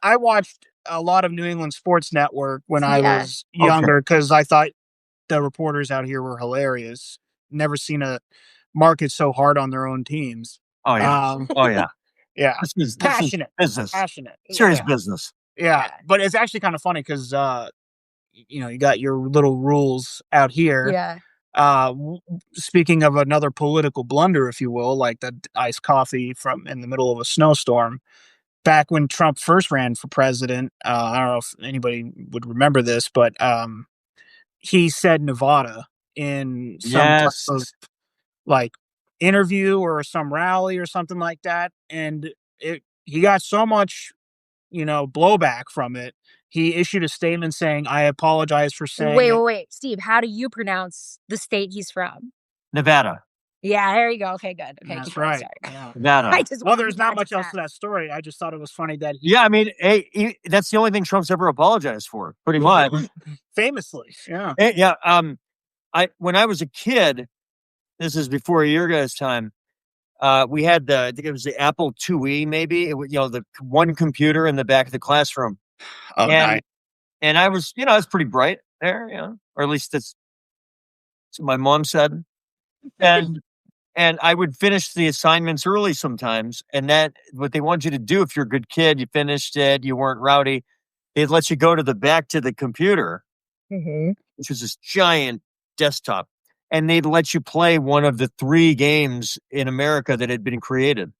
I watched a lot of New England Sports Network when I was younger because I thought the reporters out here were hilarious. Never seen a market so hard on their own teams. Oh yeah. Yeah, this is passionate business. Passionate, serious business. Yeah, but it's actually kind of funny because you got your little rules out here. Yeah. Speaking of another political blunder, if you will, like the iced coffee from in the middle of a snowstorm. Back when Trump first ran for president, I don't know if anybody would remember this, but he said Nevada in some type of like interview or some rally or something like that, and he got so much blowback from it. He issued a statement saying, "I apologize for saying." Wait, Steve, how do you pronounce the state he's from? Nevada. Yeah, there you go. Okay, good. Okay, that's right. Yeah. Nevada. Well, there's not much else to that story. I just thought it was funny that. I mean, that's the only thing Trump's ever apologized for, pretty much. Famously, yeah. Yeah. When I was a kid, this is before your guys' time. We had I think it was the Apple IIe, maybe. The one computer in the back of the classroom. Oh, nice. And I was, I was pretty bright there, or at least that's what my mom said. And I would finish the assignments early sometimes. And that what they want you to do, if you're a good kid, you finished it, you weren't rowdy, they'd let you go to the computer, which was this giant desktop, and they'd let you play one of the 3 games in America that had been created.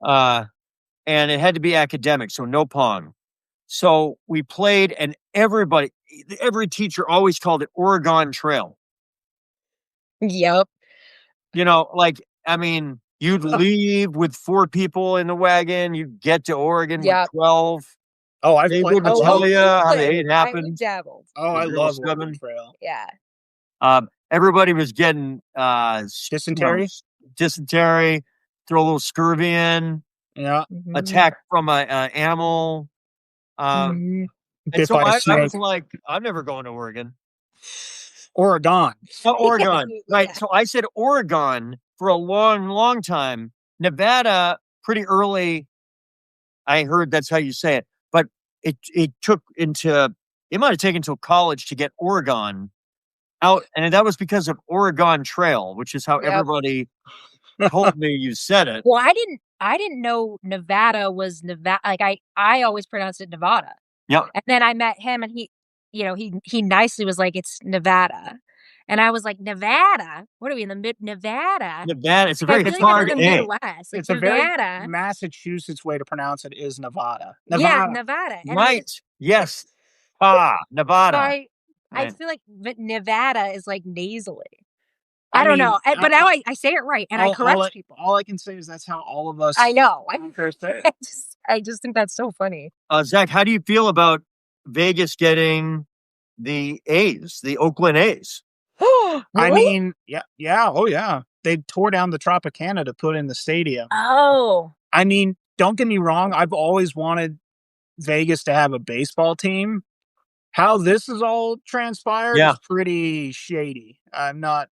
And it had to be academic, so no Pong. So we played, and every teacher always called it Oregon Trail. Yep. You'd leave with 4 people in the wagon. You'd get to Oregon with 12. Oh, I've They played. wouldn't tell you how it happened. Dabbled. Oh, I love Oregon Trail. Yeah. Everybody was getting dysentery. Dysentery. Throw a little scurvy in. Yeah. Attack from an animal. And so I was like, I'm never going to Oregon. Oregon. Oregon. Right. Yeah. So I said Oregon for a long, long time. Nevada, pretty early. I heard that's how you say it. But it might have taken until college to get Oregon out. And that was because of Oregon Trail, which is how everybody told me you said it. Well, I didn't know Nevada was Nevada. Like I always pronounced it Nevada. Yep. And then I met him, and he nicely was like, it's Nevada. And I was like, Nevada? What are we in the Nevada? Nevada. It's a very hard name. It's a very Massachusetts way to pronounce it is Nevada. Yeah, Nevada. And right. Yes. Nevada. I feel like Nevada is like nasally. I don't know. But now I say it right, and I correct people. All I can say is that's how all of us. I know. I just think that's so funny. Zach, how do you feel about Vegas getting the A's, the Oakland A's? I mean, yeah. Oh, yeah. They tore down the Tropicana to put in the stadium. Oh. I mean, don't get me wrong. I've always wanted Vegas to have a baseball team. How this is all transpired is pretty shady. I'm not,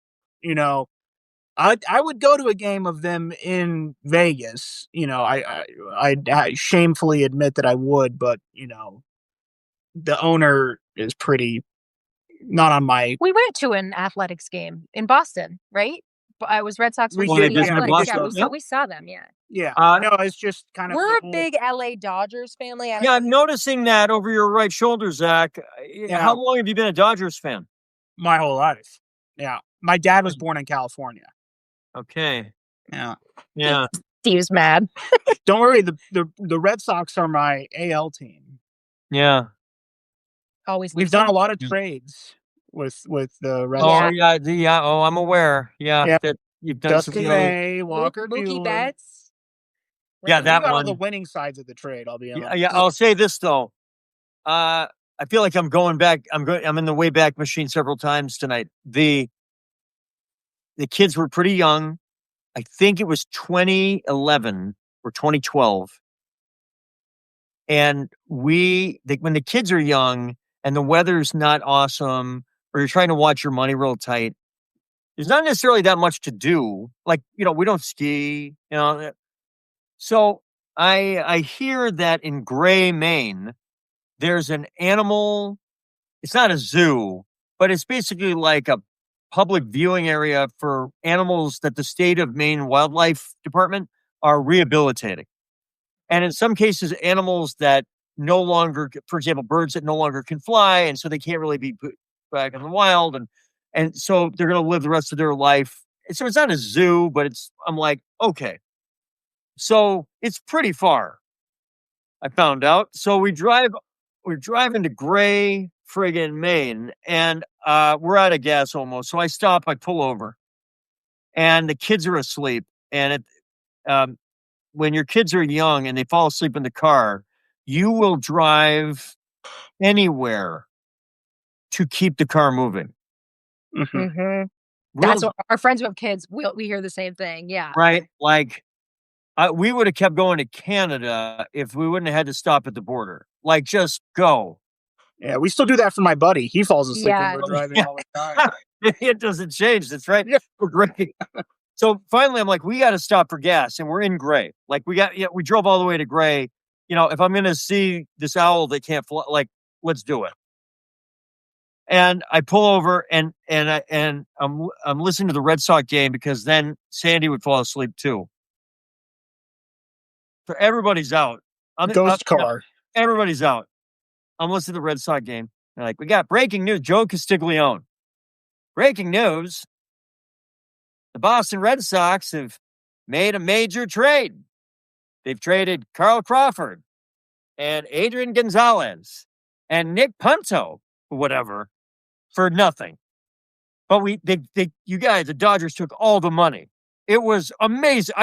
I would go to a game of them in Vegas. I shamefully admit that I would, but, the owner is pretty not on my. We went to an athletics game in Boston, right? I was Red Sox. We saw them. Yeah. Yeah. No, it's just kind of. We're a big LA Dodgers family. I'm noticing that over your right shoulder, Zach. How long have you been a Dodgers fan? My whole life. Yeah. My dad was born in California. Okay. Yeah. Yeah. Steve's mad. Don't worry. The Red Sox are my AL team. Yeah. Always. We've done a lot of trades with the Red Sox. Yeah. Oh, I'm aware. Yeah. That you've done Dunkin, Maye, Walker, Mookie Betts. Yeah, that one. All the winning sides of the trade. I'll be honest. Yeah. I'll say this though. I feel like I'm going back. I'm in the Wayback Machine several times tonight. The kids were pretty young. I think it was 2011 or 2012. And when the kids are young and the weather's not awesome, or you're trying to watch your money real tight, there's not necessarily that much to do. Like, we don't ski, So I hear that in Gray, Maine, there's an animal. It's not a zoo, but it's basically like a public viewing area for animals that the state of Maine Wildlife Department are rehabilitating. And in some cases, animals that no longer, for example, birds that no longer can fly, and so they can't really be put back in the wild. And so they're going to live the rest of their life. And so it's not a zoo, but I'm like, okay. So it's pretty far, I found out. So we're driving to Gray, friggin' Maine, and we're out of gas almost. So I stop, I pull over, and the kids are asleep. And when your kids are young and they fall asleep in the car, you will drive anywhere to keep the car moving. That's what our friends who have kids, we hear the same thing. Yeah. Right. Like we would have kept going to Canada if we wouldn't have had to stop at the border. Like, just go. Yeah, we still do that for my buddy. He falls asleep when we're driving all the time. It doesn't change. That's right. Yeah. We're great. So finally, I'm like, we got to stop for gas, and we're in Gray. Like we drove all the way to Gray. If I'm going to see this owl that can't fly, like, let's do it. And I pull over, and I'm listening to the Red Sox game because then Sandy would fall asleep too. So everybody's out. Ghost car. Everybody's out. I'm listening to the Red Sox game. They're like, we got breaking news. Joe Castiglione. Breaking news. The Boston Red Sox have made a major trade. They've traded Carl Crawford and Adrian Gonzalez and Nick Punto, whatever, for nothing. But you guys, the Dodgers took all the money. It was amazing.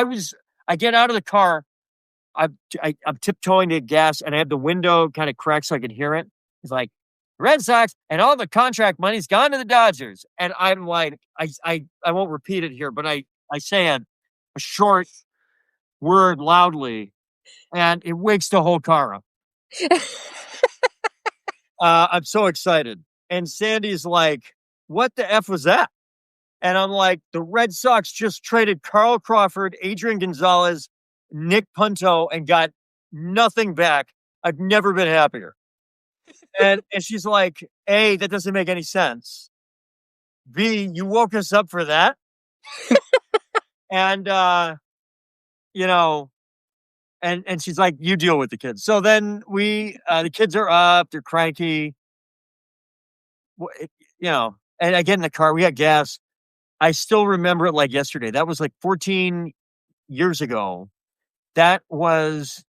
I get out of the car. I'm tiptoeing to gas, and I have the window kind of cracked so I can hear it. It's like, Red Sox and all the contract money's gone to the Dodgers. And I'm like, I won't repeat it here, but I say a short word loudly, and it wakes the whole car up. I'm so excited. And Sandy's like, what the F was that? And I'm like, the Red Sox just traded Carl Crawford, Adrian Gonzalez, Nick Punto, and got nothing back. I've never been happier. And she's like, A, that doesn't make any sense. B, you woke us up for that. And, and she's like, you deal with the kids. So then the kids are up, they're cranky, and I get in the car, we got gas. I still remember it like yesterday. That was like 14 years ago. That was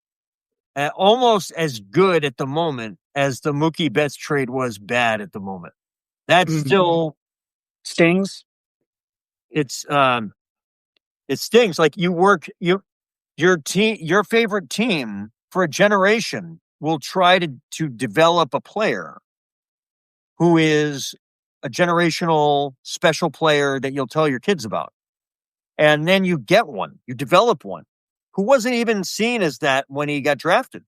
almost as good at the moment as the Mookie Betts trade was bad at the moment. That still stings. It stings. Like your favorite team for a generation will try to develop a player who is a generational special player that you'll tell your kids about. And then you get one, you develop one who wasn't even seen as that when he got drafted.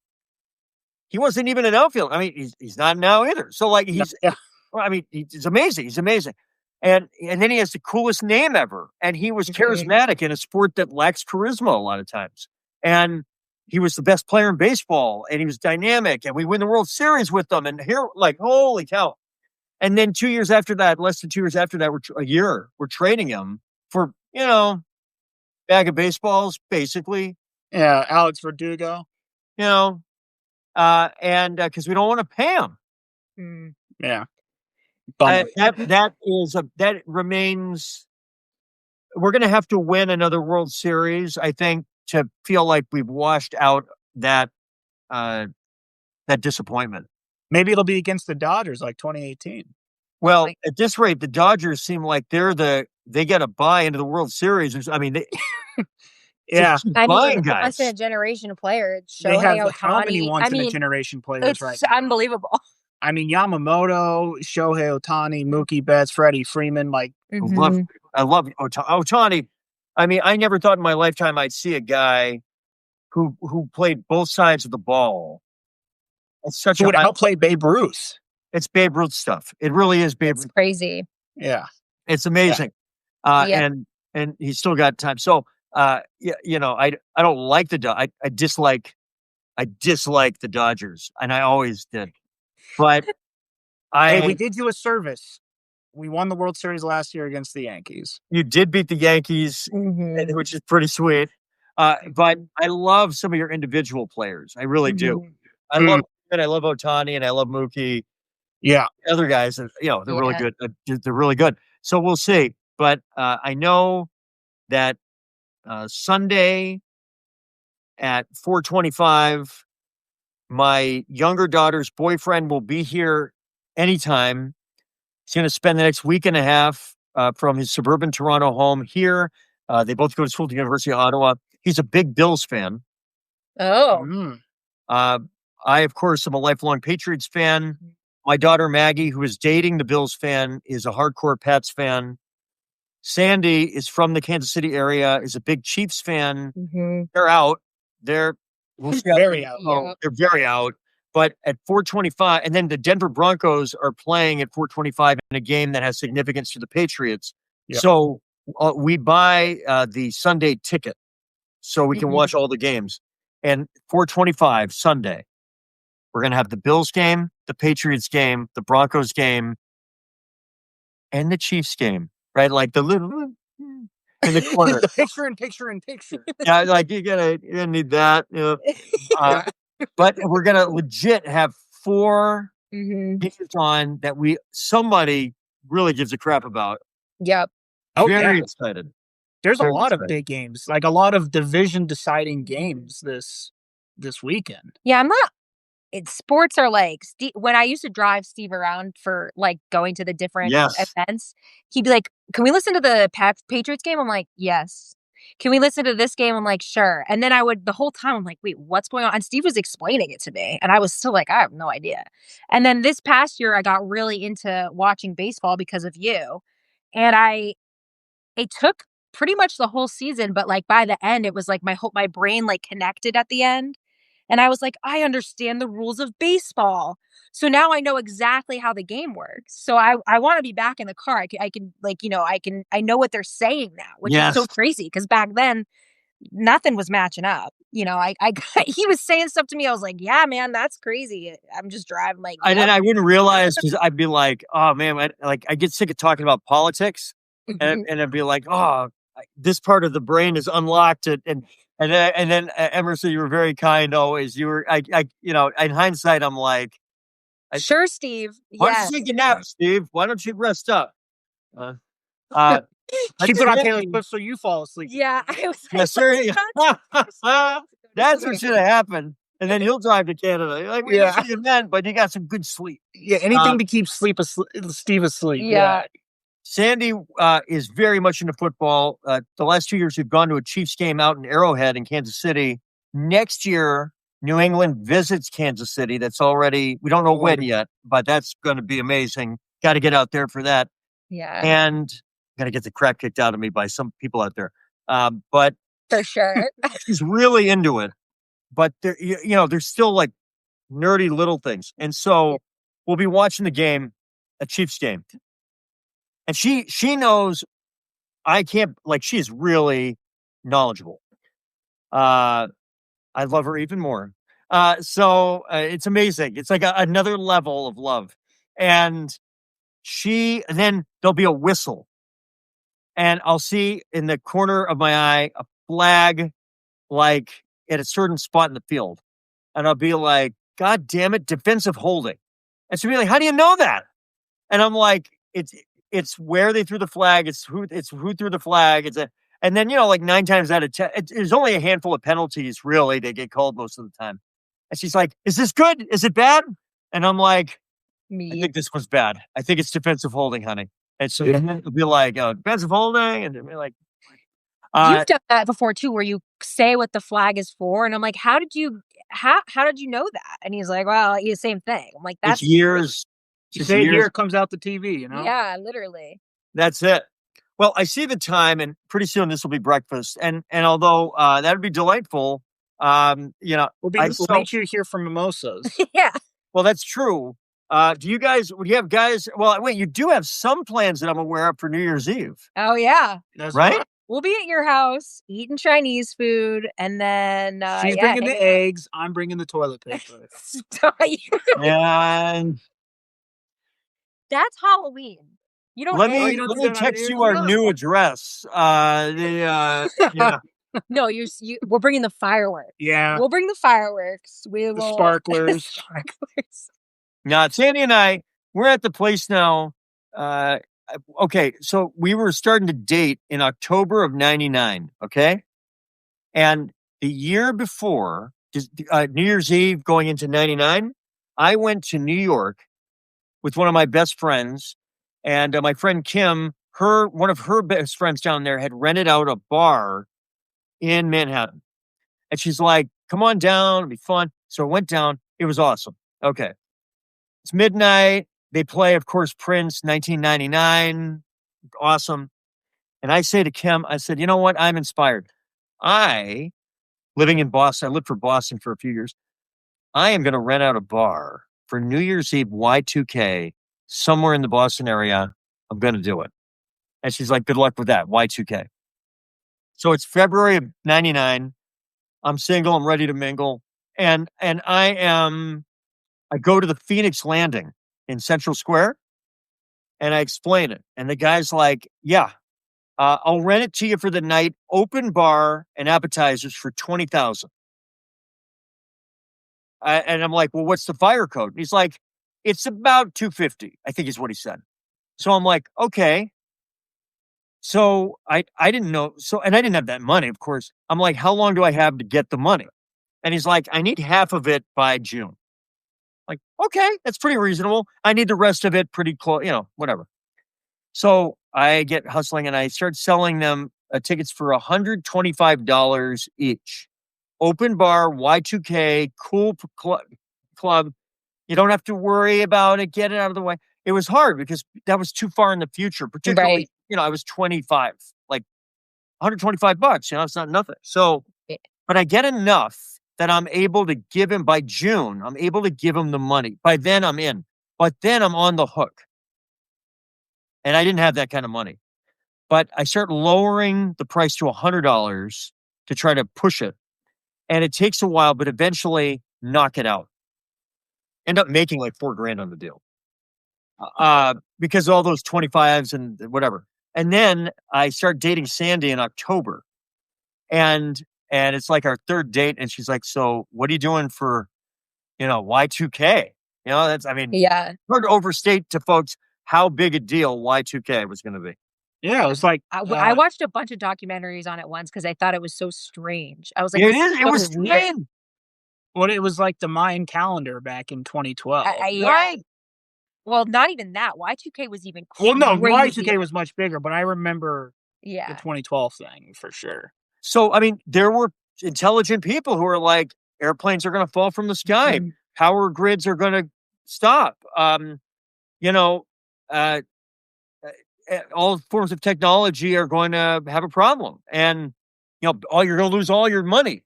He wasn't even an outfielder. I mean, he's not now either. So like he's amazing. He's amazing. And then he has the coolest name ever. And he was charismatic in a sport that lacks charisma a lot of times. And he was the best player in baseball, and he was dynamic, and we win the World Series with them. And here, like, holy cow. And then 2 years after that, less than 2 years after that, we're trading him for, bag of baseballs, basically. Yeah, Alex Verdugo. And because we don't want to pay him. Yeah. That remains. We're going to have to win another World Series, I think, to feel like we've washed out that disappointment. Maybe it'll be against the Dodgers like 2018. Well, at this rate, the Dodgers seem like they get a buy into the World Series. I mean, yeah. Once in a generation player. They have how many once in a generation players right now? It's unbelievable. I mean, Yamamoto, Shohei Ohtani, Mookie Betts, Freddie Freeman. Like, I love Ohtani. I mean, I never thought in my lifetime I'd see a guy who played both sides of the ball. It's such would outplay Babe Ruth. It's Babe Ruth stuff. It really is Babe Ruth. It's crazy. Yeah, it's amazing. Yeah. And he's still got time. So, I don't like I dislike the Dodgers, and I always did. But we did you a service. We won the World Series last year against the Yankees. You did beat the Yankees, which is pretty sweet. But I love some of your individual players. I really do. I love Ohtani, and I love Mookie. Yeah, other guys, they're really good. They're really good. So we'll see. But I know that Sunday at 4:25. My younger daughter's boyfriend will be here anytime. He's going to spend the next week and a half from his suburban Toronto home here. They both go to school at the University of Ottawa. He's a big Bills fan. Oh. I, of course, am a lifelong Patriots fan. My daughter, Maggie, who is dating the Bills fan, is a hardcore Pats fan. Sandy is from the Kansas City area, is a big Chiefs fan. They're out. They're very out. They're very out. But at 4:25, and then the Denver Broncos are playing at 4:25 in a game that has significance to the Patriots. Yep. So we buy the Sunday ticket so we can Mhm. watch all the games. And 4:25 Sunday, we're going to have the Bills game, the Patriots game, the Broncos game, and the Chiefs game, right? Like the little in the corner. The picture. Yeah, like you're gonna need that. Uh, Yeah. but we're gonna legit have 4 Mhm. games on that somebody really gives a crap about. Yep. Oh, Very yeah. excited. There's a Very lot of excited. big games, like a lot of division deciding games this weekend. Yeah, I'm not sports are like when I used to drive Steve around for like going to the different Yes. events, he'd be like, "Can we listen to the Patriots game?" I'm like, "Yes." "Can we listen to this game?" I'm like, "Sure." And then the whole time I'm like, "Wait, what's going on?" And Steve was explaining it to me, and I was still like, "I have no idea." And then this past year, I got really into watching baseball because of you, and it took pretty much the whole season, but like by the end, it was like my brain like connected at the end. And I was like, I understand the rules of baseball. So now I know exactly how the game works. So I want to be back in the car. I can like, I know what they're saying now, which is so Yes. crazy because back then nothing was matching up. He was saying stuff to me. I was like, yeah, man, that's crazy. I'm just driving like, And then yep. I wouldn't realize because I'd be like, oh man, I get sick of talking about politics, and I'd be like, oh, this part of the brain is unlocked, and then Emerson, you were very kind always. You were, in hindsight, I'm like, Sure, Steve. why don't you Yes. take a nap, Steve? Why don't you rest up? Uh, uh, She but put on today, Taylor Swift so you fall asleep. Yeah. I was like, yes, sir. let's not That's what should have happened. And then he'll drive to Canada. You're like, we Yeah. see you then, but you got some good sleep. Yeah, anything to keep Steve asleep. Yeah. Sandy is very much into football. The last 2 years, we've gone to a Chiefs game out in Arrowhead in Kansas City. Next year, New England visits Kansas City. That's already, we don't know when yet, but that's going to be amazing. Got to get out there for that. Yeah. And got to get the crap kicked out of me by some people out there. But For sure. she's really into it. But there's still like nerdy little things. And so we'll be watching the game, a Chiefs game. And she knows I can't, like, she's really knowledgeable. I love her even more. So it's amazing. It's like another level of love. And then there'll be a whistle. And I'll see in the corner of my eye a flag, like at a certain spot in the field. And I'll be like, God damn it, defensive holding. And she'll be like, how do you know that? And I'm like, it's where they threw the flag. It's who threw the flag. And then, like 9 times out of 10, there's only a handful of penalties really that get called most of the time. And she's like, is this good? Is it bad? And I'm like, I think this was bad. I think it's defensive holding, honey. And so it'll be like, defensive holding. And they'll be like, You've done that before too, where you say what the flag is for. And I'm like, how did you know that? And he's like, well, the same thing. I'm like, that's it's years. You say it here, it comes out the TV, Yeah, literally. That's it. Well, I see the time, and pretty soon this will be breakfast. And although that would be delightful, we'll meet you here for mimosas. Yeah. Well, that's true. Would you have guys? Well, wait, you do have some plans that I'm aware of for New Year's Eve. Oh yeah. That's right. We'll be at your house eating Chinese food, and then she's bringing the eggs. I'm bringing the toilet paper. And that's Halloween. You don't. Let me text you our new address. Yeah. No, we're bringing the fireworks. Yeah. We'll bring the fireworks. We will the sparklers. Sparklers. Now, Sandy and I, we're at the place now. Okay, so we were starting to date in October of '99. Okay, and the year before, New Year's Eve, going into '99, I went to New York with one of my best friends, and my friend Kim. One of her best friends down there had rented out a bar in Manhattan, and she's like, "Come on down, it'll be fun." So I went down. It was awesome. Okay, it's midnight. They play, of course, Prince, 1999. Awesome. And I say to Kim, I said, you know what? I'm inspired. Living in Boston, I lived for Boston for a few years. I am going to rent out a bar for New Year's Eve Y2K somewhere in the Boston area. I'm going to do it. And she's like, good luck with that, Y2K. So it's February of 99. I'm single. I'm ready to mingle. And I go to the Phoenix Landing in Central Square and I explain it. And the guy's like, yeah, I'll rent it to you for the night, open bar and appetizers for $20,000. And I'm like, well, what's the fire code? And he's like, it's about $250, I think is what he said. So I'm like, okay. So I didn't know. And I didn't have that money, of course. I'm like, how long do I have to get the money? And he's like, I need half of it by June. Like, okay, that's pretty reasonable. I need the rest of it pretty close, whatever. So I get hustling and I start selling them tickets for $125 each. Open bar, Y2K, cool club. You don't have to worry about it. Get it out of the way. It was hard because that was too far in the future, particularly, I was 25, like $125, it's not nothing. So, but I get enough that I'm able to give him by June. I'm able to give him the money. By then I'm in, but then I'm on the hook. And I didn't have that kind of money, but I start lowering the price to $100 to try to push it. And it takes a while, but eventually knock it out. End up making like $4,000 on the deal. Because all those 25s and whatever. And then I start dating Sandy in October. And it's like our third date. And she's like, so what are you doing for, Y2K? Hard to overstate to folks how big a deal Y2K was going to be. Yeah, it was like I watched a bunch of documentaries on it once because I thought it was so strange. I was like, it was strange. Well, it was like the Mayan calendar back in 2012. Right. Well, not even that. Y2K was even crazier. Well, no, crazier. Y2K was much bigger, but I remember the 2012 thing for sure. So, there were intelligent people who were like, airplanes are going to fall from the sky. Mm-hmm. Power grids are going to stop. All forms of technology are going to have a problem. And, you're going to lose all your money,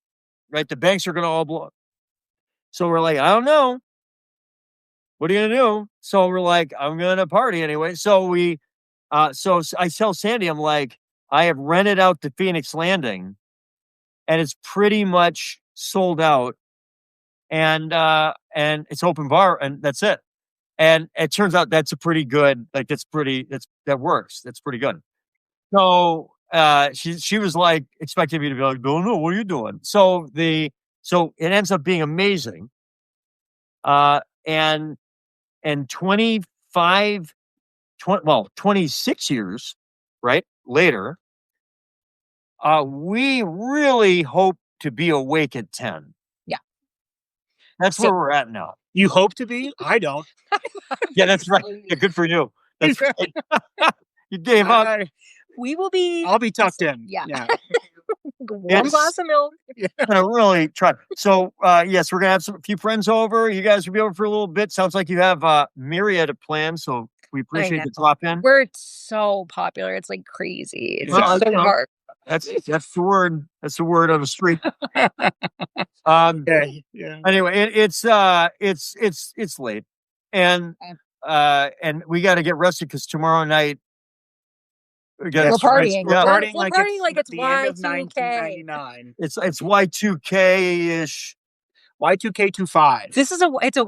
right? The banks are going to all blow up. So we're like, I don't know. What are you going to do? So we're like, I'm going to party anyway. So so I tell Sandy, I'm like, I have rented out the Phoenix Landing and it's pretty much sold out and it's open bar and that's it. And it turns out that's a pretty good, like, that works. That's pretty good. So, she was like expecting me to be like, oh no, what are you doing? So it ends up being amazing. And 26 years, right, later, we really hope to be awake at 10. Yeah. That's where we're at now. You hope to be? I don't. Yeah, that's right. Yeah, good for you. That's right. You gave up. We will be. I'll be tucked in. Yeah. One glass of milk. Yeah. I'm gonna really try. So, yes, we're gonna have a few friends over. You guys will be over for a little bit. Sounds like you have myriad of plans. So we appreciate the drop in. We're so popular. It's like crazy. It's so hard. That's the word. That's the word on the street. Yeah. Anyway, it's late, and we got to get rested because tomorrow night we're partying. We're partying like it's the end of Y2K. 1999. It's Y2K ish. Y2K25. It's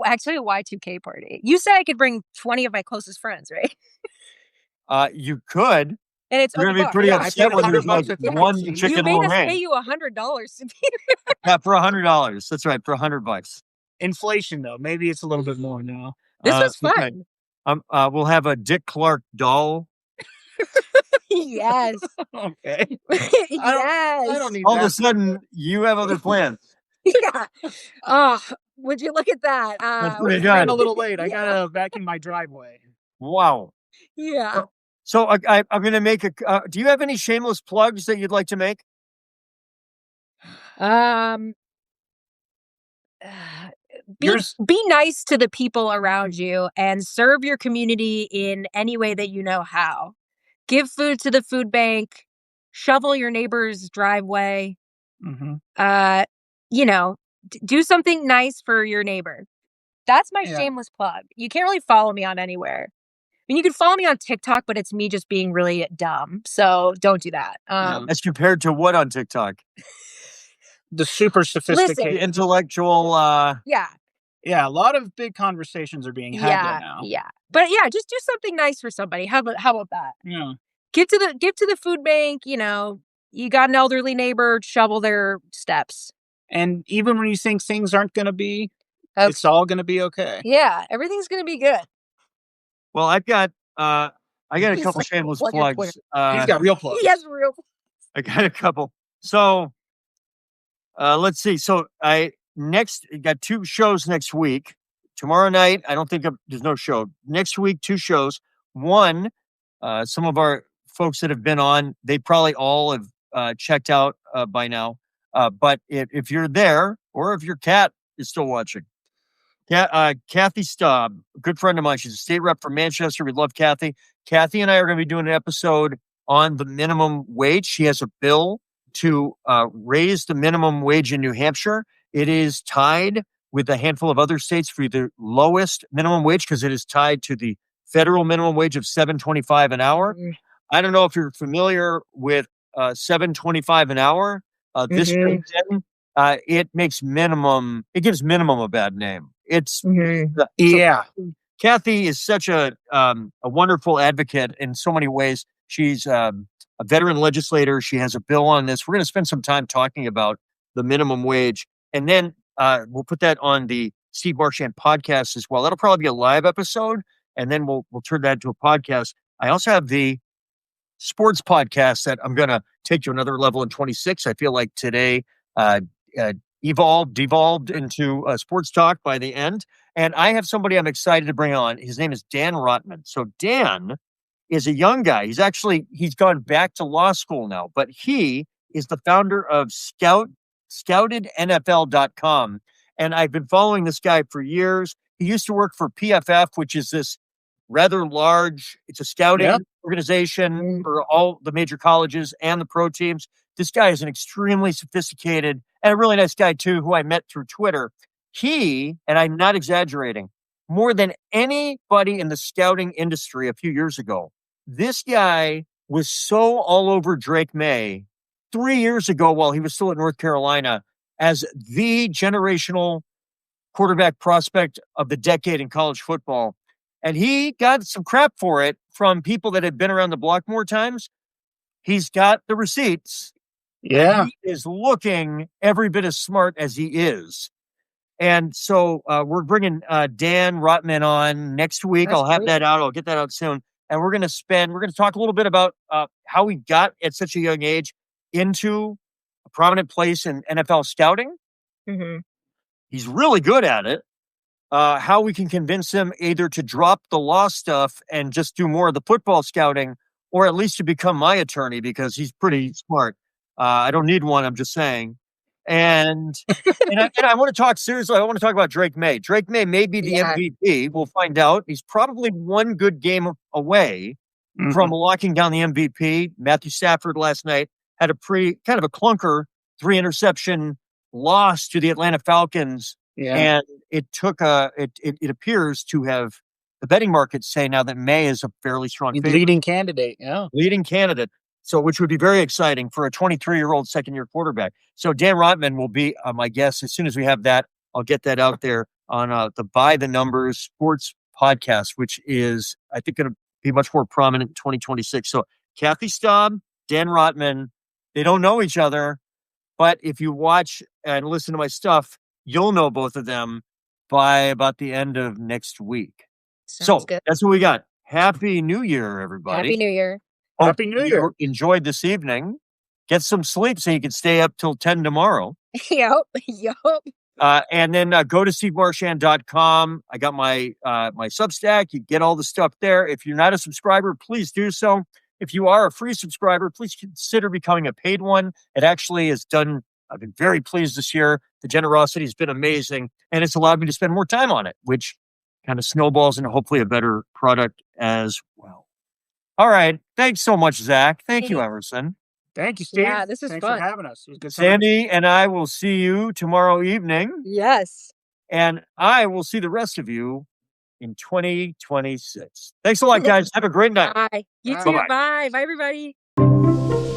actually a Y2K party. You said I could bring 20 of my closest friends, right? You could. And it's you're gonna be pretty upset when there's like one chicken You made us Lorraine. pay you $100 to be there. Yeah, for $100. That's right, for $100. Inflation, though, maybe it's a little bit more now. This was fun. We'll have a Dick Clark doll. Yes. Okay. Yes. I don't need All that. of a sudden, you have other plans. Yeah. Oh, would you look at that? That's pretty good. I'm a little late. I gotta vacuum my driveway. Wow. Yeah. So I'm going to make do you have any shameless plugs that you'd like to make? Be nice to the people around you and serve your community in any way that you know how. Give food to the food bank, shovel your neighbor's driveway. Mm-hmm. Do something nice for your neighbor. That's my shameless plug. You can't really follow me on anywhere. mean, you can follow me on TikTok, but it's me just being really dumb. So don't do that. As compared to what on TikTok? The super sophisticated, The intellectual. Yeah. Yeah, a lot of big conversations are being had right now. Yeah. But yeah, just do something nice for somebody. How about that? Yeah. Give to the food bank, you know. You got an elderly neighbor, shovel their steps. And even when you think things aren't going to be, Okay. it's all going to be okay. Yeah, everything's going to be good. Well, I got a He's couple like, shameless plug your plugs. He's got real plugs. He has real. I got a couple. So let's see. So I got 2 shows next week. Tomorrow night, I don't think there's no show. Next week, 2 shows. One, some of our folks that have been on, they probably all have checked out by now. But if you're there, or if your cat is still watching, Kathy Staub, a good friend of mine, she's a state rep from Manchester. We love Kathy. Kathy and I are going to be doing an episode on the minimum wage. She has a bill to raise the minimum wage in New Hampshire. It is tied with a handful of other states for the lowest minimum wage because it is tied to the federal minimum wage of $7.25 an hour. I don't know if you're familiar with $7.25 an hour. This it gives minimum a bad name. It's Yeah. Kathy is such a wonderful advocate in so many ways. She's a veteran legislator. She has a bill on this. We're going to spend some time talking about the minimum wage, and then we'll put that on the Steve Marchand podcast as well. That'll probably be a live episode, and then we'll turn that into a podcast. I also have the sports podcast that I'm going to take to another level in 26. I feel like today devolved into sports talk by the end. And I have somebody I'm excited to bring on. His name is Dan Rotman. So Dan is a young guy. He's gone back to law school now, but he is the founder of scoutednfl.com. And I've been following this guy for years. He used to work for PFF, which is this rather large, it's a scouting organization for all the major colleges and the pro teams. This guy is an extremely sophisticated and a really nice guy too, who I met through Twitter. He, and I'm not exaggerating, more than anybody in the scouting industry a few years ago, this guy was so all over Drake Maye 3 years ago while he was still at North Carolina as the generational quarterback prospect of the decade in college football. And he got some crap for it from people that had been around the block more times. He's got the receipts. Yeah. He is looking every bit as smart as he is. And so we're bringing Dan Rotman on next week. I'll have that out. I'll get that out soon. And we're going to talk a little bit about how he got at such a young age into a prominent place in NFL scouting. Mm-hmm. He's really good at it. How we can convince him either to drop the law stuff and just do more of the football scouting, or at least to become my attorney because he's pretty smart. I don't need one. I'm just saying. And I want to talk seriously. I want to talk about Drake Maye. Drake Maye may be the MVP. We'll find out. He's probably one good game away from locking down the MVP. Matthew Stafford last night had a kind of a clunker 3-interception loss to the Atlanta Falcons. Yeah. And it took it appears to have the betting markets say now that Maye is a fairly strong favorite. Leading candidate. Yeah. Leading candidate. So, which would be very exciting for a 23-year-old second-year quarterback. So, Dan Rotman will be my guest. As soon as we have that, I'll get that out there on the By the Numbers Sports podcast, which is, I think, going to be much more prominent in 2026. So, Kathy Staub, Dan Rotman, they don't know each other, but if you watch and listen to my stuff, you'll know both of them by about the end of next week. Sounds good. That's what we got. Happy New Year, everybody. Happy New Year. Happy New Year. Enjoyed this evening. Get some sleep so you can stay up till 10 tomorrow. Yep. And then go to stevemarchand.com. I got my Substack. You get all the stuff there. If you're not a subscriber, please do so. If you are a free subscriber, please consider becoming a paid one. It actually has done, I've been very pleased this year. The generosity has been amazing, and it's allowed me to spend more time on it, which kind of snowballs into hopefully a better product as well. All right. Thanks so much, Zach. Thank you, Emerson. Thank you, Steve. Yeah, this is Thanks fun. for having us. It was good. Sandy and I will see you tomorrow evening. Yes. And I will see the rest of you in 2026. Thanks a lot, guys. Have a great night. Bye. You Bye. too. Bye-bye. Bye. Bye, everybody.